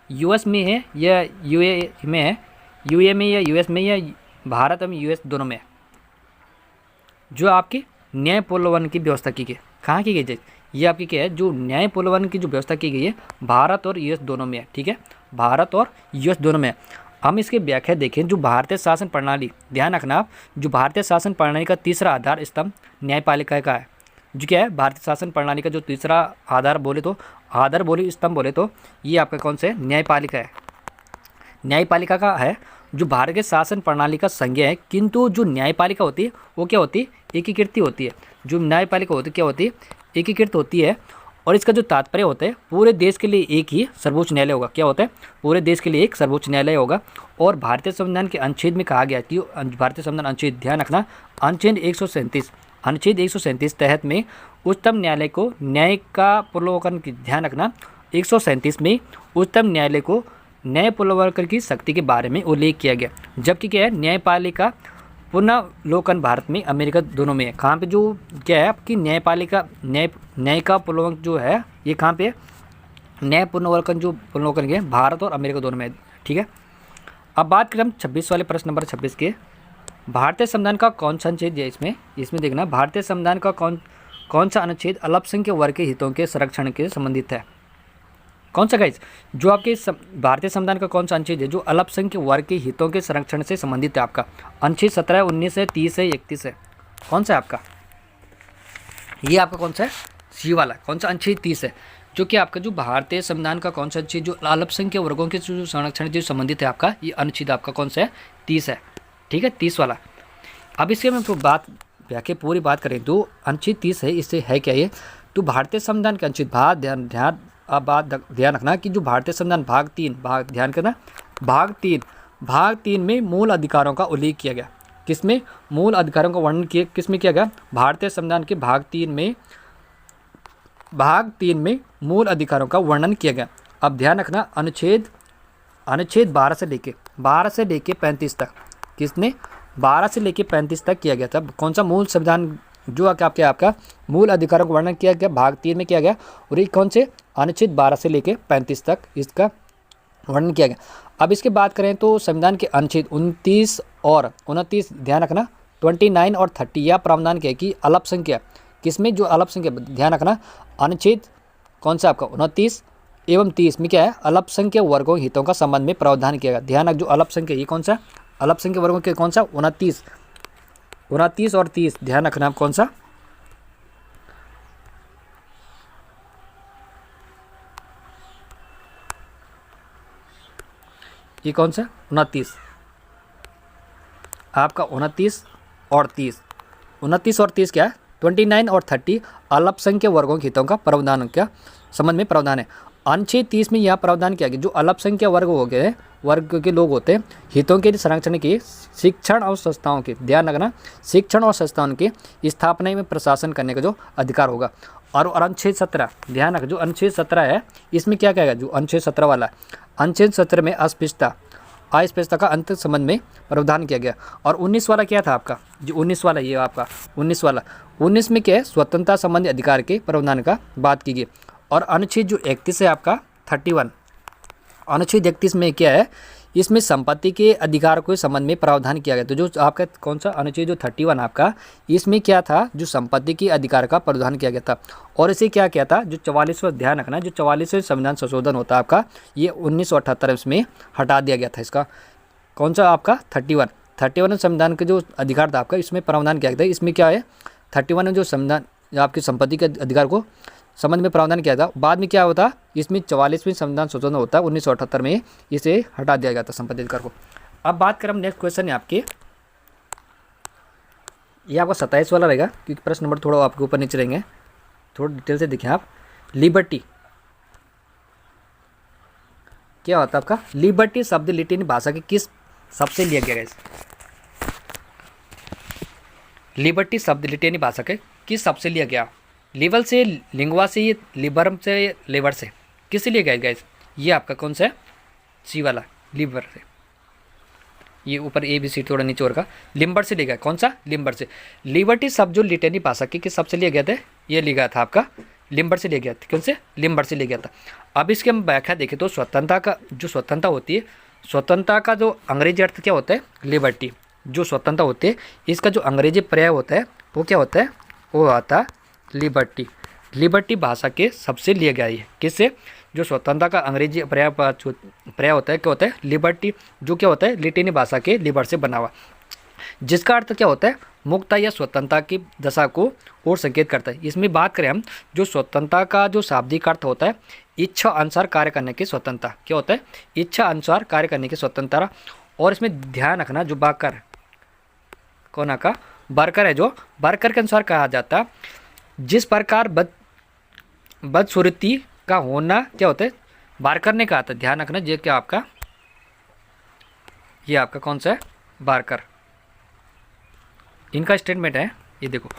यूएस में है या यूए में है, यूए में या यूएस में या भारत एवं यूएस दोनों में है? जो आपकी न्याय पुनर्विलोकन की व्यवस्था की गई, कहाँ की गई? ये आपकी क्या है, जो न्याय पुनर्विलोकन की जो व्यवस्था की गई है भारत और यूएस दोनों में है। ठीक है। भारत और यूएस दोनों में है। हम इसकी व्याख्या देखें। जो भारतीय शासन प्रणाली, ध्यान रखना आप, जो भारतीय शासन प्रणाली का तीसरा आधार स्तंभ न्यायपालिका का है। जो क्या है, भारतीय शासन प्रणाली का जो तीसरा आधार बोले तो स्तंभ बोले तो ये आपका कौन सा है? न्यायपालिका है। न्यायपालिका का है जो भारत के शासन प्रणाली का संज्ञा है। किंतु जो न्यायपालिका होती है वो क्या होती है? एकीकृत होती है। जो न्यायपालिका होती है क्या होती है? एकीकृत होती है। और इसका जो तात्पर्य होता है पूरे देश के लिए एक ही सर्वोच्च न्यायालय होगा। क्या होता है? पूरे देश के लिए एक सर्वोच्च न्यायालय होगा। और भारतीय संविधान के अनुच्छेद में कहा गया कि भारतीय संविधान अनुच्छेद, ध्यान रखना, अनुच्छेद 137 तहत में उच्चतम न्यायालय को न्याय का पुनर्विलोकन की, ध्यान रखना, 137 में उच्चतम न्यायालय को न्याय पुनर्विलोकन की शक्ति के बारे में उल्लेख किया गया। जबकि क्या है, न्यायपालिका पुनर्विलोकन भारत में अमेरिका दोनों में है। कहाँ पे जो क्या है आपकी न्यायपालिका न्याय का पुनर्विलोकन जो है ये कहाँ पे है? न्याय पुनर्विलोकन जो पुनर्विलोकन के भारत और अमेरिका दोनों में है। ठीक है। अब बात करें हम 26 वाले प्रश्न नंबर 26 के, भारतीय संविधान का कौन सा अनुच्छेद है? इसमें देखना, भारतीय संविधान का कौन सा अनुच्छेद अल्पसंख्यक वर्ग के हितों के संरक्षण के संबंधित है? कौन सा गाइस, जो आपके भारतीय संविधान का कौन सा अनुच्छेद है जो अल्पसंख्यक वर्ग के हितों के संरक्षण से संबंधित है? आपका अनुच्छेद 17 है, 19 है, 30 है, 31 है, कौन सा है आपका? ये आपका कौन सा है? सी वाला, कौन सा? अनुच्छेद 30 है, जो कि आपका जो भारतीय संविधान का कौन सा अनुच्छेद जो अल्पसंख्यक वर्गों के जो संरक्षण से संबंधित है आपका, ये अनुच्छेद आपका कौन सा है? 30 है, ठीक है, 30 वाला। अब इसके में बात व्याख्या पूरी बात करें तो अनुच्छेद 30 है, इससे है क्या ये? तो भारतीय संविधान के अनुच्छेद ध्यान रखना कि जो भारतीय संविधान भाग 3 में मूल अधिकारों का उल्लेख किया गया। किसमें? मूल अधिकारों का वर्णन किया, किसमें किया गया? भारतीय संविधान के भाग 3 में मूल अधिकारों का वर्णन किया गया। अब ध्यान रखना अनुच्छेद 12 से लेके 35 तक, किसने? 12 से लेके 35 तक किया गया था। कौन सा मूल संविधान जो आपका मूल अधिकारों का वर्णन किया गया भाग 3 में किया गया, और ये कौन से? अनुच्छेद 12 से लेके 35 तक इसका वर्णन किया गया। अब इसके बात करें तो संविधान के अनुच्छेद 29 और 29 ध्यान रखना, 29 और 30 यह प्रावधान किया कि अल्पसंख्यक, किसमें? जो अल्पसंख्यक, ध्यान रखना अनुच्छेद कौन सा आपका 29 एवं 30 में क्या है? अल्पसंख्यक वर्गों हितों का संबंध में प्रावधान किया गया। ध्यान रख, जो अल्पसंख्यक, ये कौन सा? अल्पसंख्यक वर्गों के कौन सा? 29 और 30 ध्यान रखना आप, कौन सा? ये कौन सा? 29 आपका, 29 और 30, 29 और 30 क्या है? 29 और 30 अल्पसंख्यक वर्गों के हितों का प्रावधान क्या संबंध में प्रावधान है। अनुच्छेद 30 में यह प्रावधान किया गया जो अल्पसंख्यक वर्ग के लोग होते हैं, हितों के संरक्षण की शिक्षण और संस्थाओं के, ध्यान रखना, शिक्षण और संस्थाओं की स्थापना में प्रशासन करने का जो अधिकार होगा। और अनुच्छेद 17 ध्यान रख, जो अनुच्छेद 17 है इसमें क्या कहेगा? जो अनुच्छेद 17 वाला, अनुच्छेद 17 में अस्पष्टता का अंत संबंध में प्रावधान किया गया। और 19 वाला क्या था आपका? जो 19 वाला, ये आपका 19 में क्या है? स्वतंत्रता संबंधी अधिकार के प्रावधान का बात की गई। और अनुच्छेद जो 31 है आपका 31, अनुच्छेद 31 में क्या है? इसमें संपत्ति के अधिकार के संबंध में प्रावधान किया गया। तो जो आपका कौन सा अनुच्छेद जो 31 आपका, इसमें क्या था? जो संपत्ति के अधिकार का प्रावधान किया गया था। और इसे क्या किया था? जो 44वां, ध्यान रखना, जो 44वें संविधान संशोधन होता है आपका, ये 1978 में हटा दिया गया था। इसका कौन सा आपका? 31 संविधान के जो अधिकार था आपका, इसमें प्रावधान किया गया था। इसमें क्या है? 31 में जो संविधान आपकी संपत्ति के अधिकार को संबंध में प्रावधान किया था। बाद में क्या होता? इसमें 44वें संविधान संशोधन होता है 1978 में, इसे हटा दिया गया था संपत्ति अधिकार को। अब बात करें, नेक्स्ट क्वेश्चन है आपके, ये आपका 27 वाला रहेगा क्योंकि प्रश्न नंबर थोड़ा आपके ऊपर नीचे रहेंगे, थोड़ा डिटेल से देखें आप। लिबर्टी क्या होता है आपका? लिबर्टी शब्द लैटिन भाषा के किस शब्द से लिया गया है? लिबर्टी शब्द लैटिन भाषा के किस शब्द से लिया गया? लिबल से, लिंगवा से, ये लिबरम से, लेबर से, किससे लिया गया गाइस? ये आपका कौन सा है? सी वाला, लिबर से। ये ऊपर ए बी सी थोड़ा नीचे और का लिम्बर से लिया गया। कौन सा? लिम्बर से। लिबर्टी शब्द जो लैटिन भाषा के किस शब्द से लिया गया था? ये लिया था आपका लिम्बर से लिया गया था। कौन से? लिम्बर से लिया गया था। अब इसके हम व्याख्या देखें तो स्वतंत्रता का जो स्वतंत्रता होती है, स्वतंत्रता का जो अंग्रेजी अर्थ क्या होता है? लिबर्टी। जो स्वतंत्रता होती है इसका जो अंग्रेजी पर्याय होता है वो क्या होता है? वो आता है लिबर्टी। लिबर्टी भाषा के सबसे लिया गया है। किससे? जो स्वतंत्रता का अंग्रेजी पर्याय होता है क्या होता है? लिबर्टी, जो क्या होता है? लैटिन भाषा के लिबर से बना हुआ, जिसका अर्थ क्या होता है? मुक्तता या स्वतंत्रता की दशा को और संकेत करता है। इसमें बात करें हम, जो स्वतंत्रता का जो शाब्दिक अर्थ होता है इच्छा अनुसार कार्य करने की स्वतंत्रता। क्या होता है? इच्छा अनुसार कार्य करने की स्वतंत्रता। और इसमें ध्यान रखना, जो बाकर कोना का बर्कर है, जो बर्कर के अनुसार कहा जाता है जिस प्रकार बदसूरती का होना क्या होता है? बारकर ने कहा था। ध्यान रखना, ये क्या आपका? ये आपका कौन सा है? बारकर, इनका स्टेटमेंट है। ये देखो,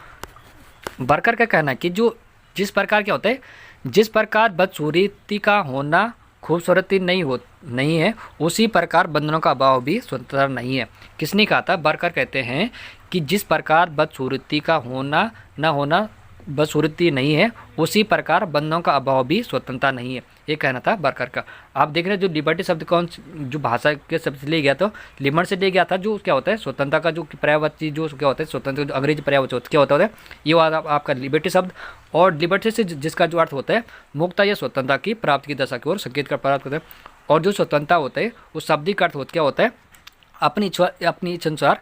बारकर का कहना है कि जो जिस प्रकार क्या होता है, जिस प्रकार बदसूरती का होना खूबसूरती नहीं है, उसी प्रकार बंधनों का अभाव भी स्वतंत्रता नहीं है। किसने कहा था? बारकर कहते हैं कि जिस प्रकार बदसूरती का होना न होना बदसूरती नहीं है, उसी प्रकार बंधनों का अभाव भी स्वतंत्रता नहीं है। ये कहना था बर्कर का। आप देख रहे हैं जो लिबर्टी शब्द कौन जो भाषा के शब्द से ले गया, तो लिबर्ट से ले गया था, जो क्या होता है स्वतंत्रता का जो पर्यायवाची जो क्या होता है स्वतंत्र जो अंग्रेजी पर्यायवाची क्या होता है, ये आपका लिबर्टी शब्द। और लिबर्टी से जिसका जो अर्थ होता है मुक्तता या स्वतंत्रता की प्राप्ति की दशा की ओर संकेत कर प्राप्त करता है। और जो स्वतंत्रता होता है उस शाब्दिक अर्थ क्या होता है, अपनी इच्छा अनुसार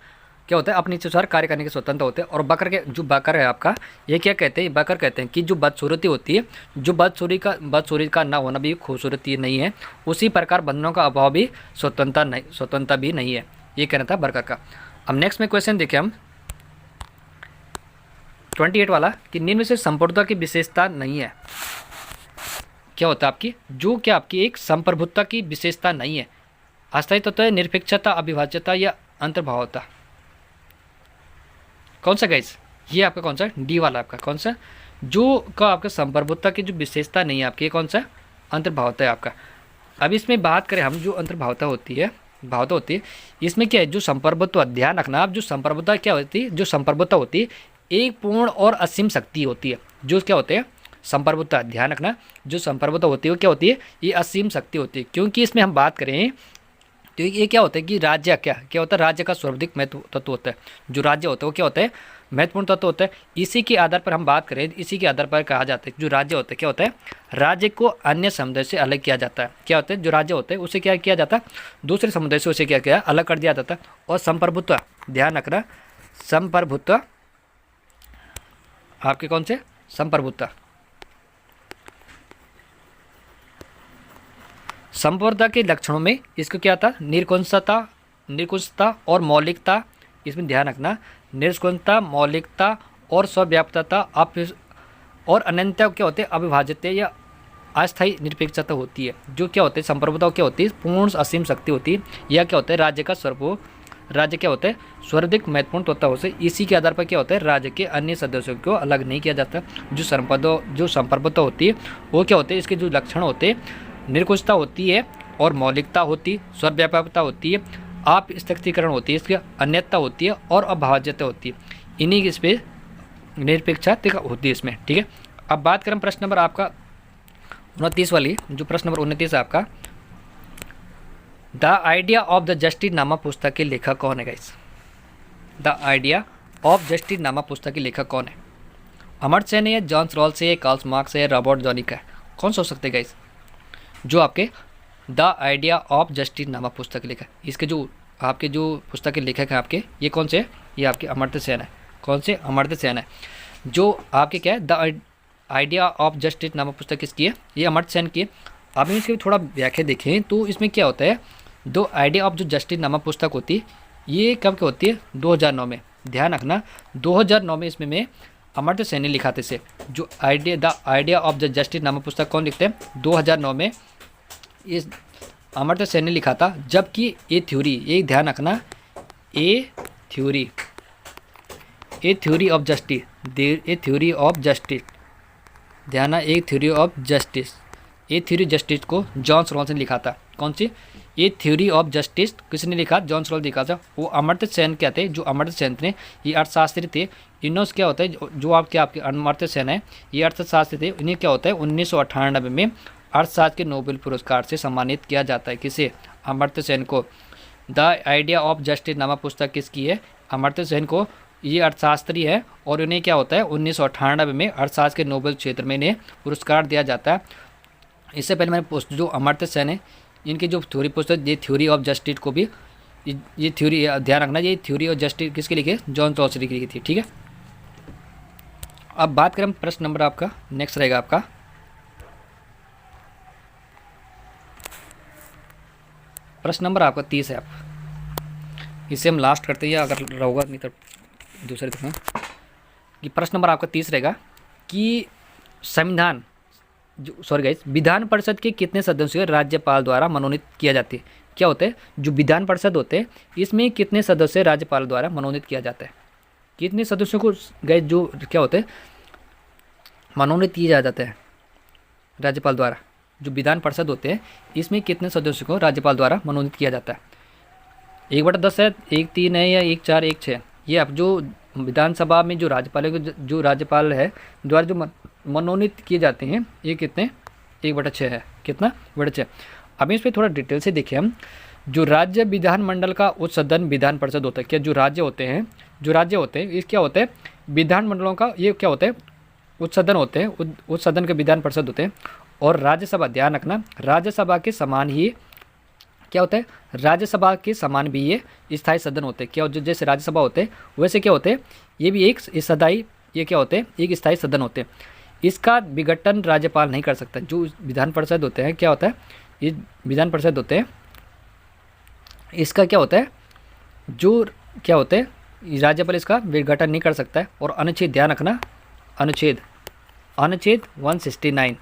क्या होता है, अपनी इच्छा अनुसार कार्य करने के स्वतंत्र होते हैं। और बकर के जो बकर है आपका, ये क्या कहते हैं, बकर कहते हैं कि जो बदसूरती होती है, जो बदसूरत का ना होना भी खूबसूरती नहीं है, उसी प्रकार बंधनों का अभाव भी स्वतंत्रता भी नहीं है। ये कहना था बकर का। अब नेक्स्ट में क्वेश्चन देखें हम 28 वाला कि निम्न में से संप्रभुता की विशेषता नहीं है। क्या होता है आपकी जो क्या आपकी एक संप्रभुता की विशेषता नहीं है। अस्थायी तत्व है, निरपेक्षता, अविभाज्यता या अंतर्भावता। कौन सा गाइस, ये आपका कौन सा डी वाला आपका कौन सा जो का आपका संप्रभुता की जो विशेषता नहीं है आपकी, कौन सा अंतर्भावता है आपका। अब इसमें बात करें हम जो अंतर्भावता होती है, भावता होती है, इसमें क्या है जो संप्रभुत्व, ध्यान रखना आप, जो संप्रभुता क्या होती है, जो संप्रभुता होती है एक पूर्ण और असीम शक्ति होती है। जो क्या होते हैं संप्रभुता, ध्यान रखना, जो संप्रभुता होती है वो क्या होती है, ये असीम शक्ति होती है। क्योंकि इसमें हम बात करें तो ये क्या होता है कि राज्य क्या होता है, राज्य का सर्वाधिक महत्व तत्व होता है। जो राज्य होता है वो क्या होता है, महत्वपूर्ण तत्व होता है। इसी के आधार पर हम बात करें, इसी के आधार पर कहा जाता है जो राज्य होता है क्या होता है, राज्य को अन्य समुदाय से अलग किया जाता है। क्या होता है जो राज्य होते हैं उसे क्या किया जाता है, दूसरे समुदाय से उसे क्या किया अलग कर दिया जाता है। और संप्रभुत्व, ध्यान रखना, संप्रभुत्व आपके कौन से संप्रभुत्व, संप्रभुता के लक्षणों में इसको क्या था, निरंकुशता और मौलिकता। इसमें ध्यान रखना, निरंकुशता, मौलिकता और स्वव्याप्तता और अनंतता क्या होते हैं, अविभाज्यता या अस्थायी निरपेक्षता होती है। जो क्या होते हैं संप्रभुता क्या होती है, पूर्ण असीम शक्ति होती है। या क्या होता है राज्य का राज्य क्या होता है सर्वाधिक महत्वपूर्ण तत्व होता है। इसी के आधार पर क्या होता है राज्य के अन्य सदस्यों को अलग नहीं किया जाता। जो संप्रभुता होती है वो क्या होते हैं, इसके जो लक्षण होते हैं निरंकुशता होती है और मौलिकता होती है, सर्वव्यापकता होती है, आप स्थगितीकरण होती है, इसकी अन्यता होती है और अभाज्यता होती है। इन्हीं इस पे निरपेक्षता होती है इसमें। ठीक है, अब बात करें प्रश्न नंबर आपका 29 वाली, जो प्रश्न नंबर 29 है आपका, the idea of the justice नामा पुस्तक के लेखक कौन है guys. The idea of justice नामा पुस्तक के लेखक कौन है, अमर्त्य सेन है, जॉन रॉल्स है, कार्ल मार्क्स है, रॉबर्ट जॉनिक है। कौन सा हो सकते हैं गाइस जो आपके द आइडिया ऑफ जस्टिस नामा पुस्तक लेखक, इसके जो आपके जो पुस्तक के लेखक हैं आपके, ये कौन से, ये आपके अमर्त्य सेन है। कौन से, अमर्त्य सेन है। जो आपके क्या है द आइडिया ऑफ जस्टिस नामा पुस्तक किसकी है, ये अमर्त्य सेन की है। अब इसकी थोड़ा व्याख्या देखें तो इसमें क्या होता है, द आइडिया ऑफ जो जस्टिस नामा पुस्तक होती है ये कब क्या होती है 2009 में। ध्यान रखना 2009 में इसमें में अमर्त्य सेन ने लिखा थे। जो the idea of the justice नामा पुस्तक कौन लिखते हैं 2009 में, इस अमर्त्य सेन ने लिखा था। जबकि ये थ्योरी, ये ध्यान रखना, a theory of justice, a theory of justice, ध्यान, a theory of justice, a theory justice को जॉन रॉल्स ने लिखा था। कौन सी, ए थ्योरी ऑफ जस्टिस किसने लिखा, जॉन रॉल्स लिखा था। वो अमर्त्य सेन क्या थे, जो अमर्त्य सेन थे ये अर्थशास्त्री थे। इन्होंने क्या होता है जो आपके अमर्त्य सेन है ये अर्थशास्त्री थे। इन्हें क्या होता है 1998 में अर्थशास्त्र के नोबेल पुरस्कार से सम्मानित किया जाता है। किसे, अमर्त्य सेन को। द आइडिया ऑफ जस्टिस नामा पुस्तक किसकी है, अमर्त्य सेन को। ये अर्थशास्त्री है और इन्हें क्या होता है 1998 में अर्थशास्त्र के नोबेल क्षेत्र में इन्हें पुरस्कार दिया जाता है। इससे पहले मैंने जो अमर्त्य सेन है इनकी जो थ्योरी पुस्तक, ये थ्योरी ऑफ जस्टिस को भी, ये थ्योरी ध्यान रखना, ये थ्योरी ऑफ जस्टिस किसके लिखे, जॉन रॉल्स की लिखी थी। ठीक है, अब बात करें प्रश्न नंबर आपका नेक्स्ट रहेगा आपका प्रश्न नंबर आपका 30 है। आप इसे हम लास्ट करते हैं, अगर रहोगा नहीं तो दूसरे देखना कि प्रश्न नंबर आपका 30 रहेगा कि संविधान विधान परिषद के कितने सदस्यों राज्यपाल द्वारा मनोनीत किया जाते हैं। क्या होते हैं जो विधान परिषद होते हैं इसमें कितने सदस्य राज्यपाल द्वारा मनोनीत किया जाता है, कितने सदस्यों को गाइस जो क्या होते हैं मनोनीत किया जाता है राज्यपाल द्वारा। जो विधान परिषद होते हैं इसमें कितने सदस्यों को राज्यपाल द्वारा मनोनीत किया जाता है। 1/10 है, 1/3 है या 1/4, 1/6। ये आप जो विधानसभा में जो राज्यपाल है द्वारा जो मनोनीत किए जाते हैं ये कितने 1/6 है। कितना 1/6। अभी इस पर थोड़ा डिटेल से देखें हम। जो राज्य विधानमंडल का उच्च सदन विधान परिषद होता है। क्या जो राज्य होते हैं ये क्या होते हैं विधानमंडलों का ये क्या होते हैं उच्च सदन होते हैं। उच्च सदन के विधान परिषद होते हैं। और राज्यसभा, ध्यान रखना, राज्यसभा के समान ही क्या होता है राज्यसभा के समान भी ये स्थायी सदन होते हैं। क्या जैसे राज्यसभा होते हैं वैसे क्या होते हैं ये भी एक स्थायी, ये क्या होते हैं एक स्थायी सदन होते हैं। इसका विघटन राज्यपाल नहीं कर सकता। जो विधान परिषद होते हैं क्या होता है ये विधान परिषद होते हैं इसका क्या होता है जो क्या होते हैं राज्यपाल इसका विघटन नहीं कर सकता है। और अनुच्छेद, ध्यान रखना, अनुच्छेद 169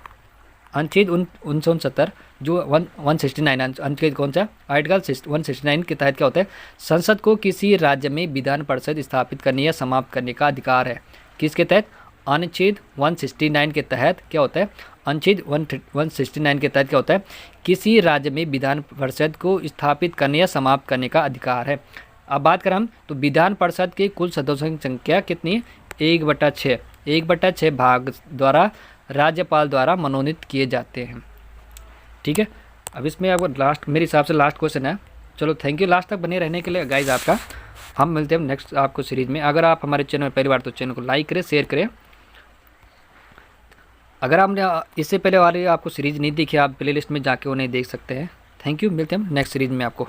अनुच्छेद 169 जो 169 अनुच्छेद कौन सा आर्टिकल 169 के तहत क्या होता है संसद को किसी राज्य में विधान परिषद स्थापित करने या समाप्त करने का अधिकार है। किसके तहत अनुच्छेद 169 के तहत क्या होता है अनुच्छेद 169 के तहत क्या होता है किसी राज्य में विधान परिषद को स्थापित करने या समाप्त करने का अधिकार है। अब बात करें हम तो विधान परिषद के कुल सदस्यों की संख्या कितनी है 1/6। 1/6 भाग द्वारा राज्यपाल द्वारा मनोनीत किए जाते हैं। ठीक है, अब इसमें आपको लास्ट मेरे हिसाब से लास्ट क्वेश्चन है। चलो थैंक यू लास्ट तक बने रहने के लिए गाइज आपका। हम मिलते हैं नेक्स्ट आपको सीरीज़ में। अगर आप हमारे चैनल में पहली बार तो चैनल को लाइक करें, शेयर करें। अगर आपने इससे पहले वाली आपको सीरीज़ नहीं देखी आप प्लेलिस्ट में जाके उन्हें देख सकते हैं। थैंक यू, मिलते हैं नेक्स्ट सीरीज़ में आपको।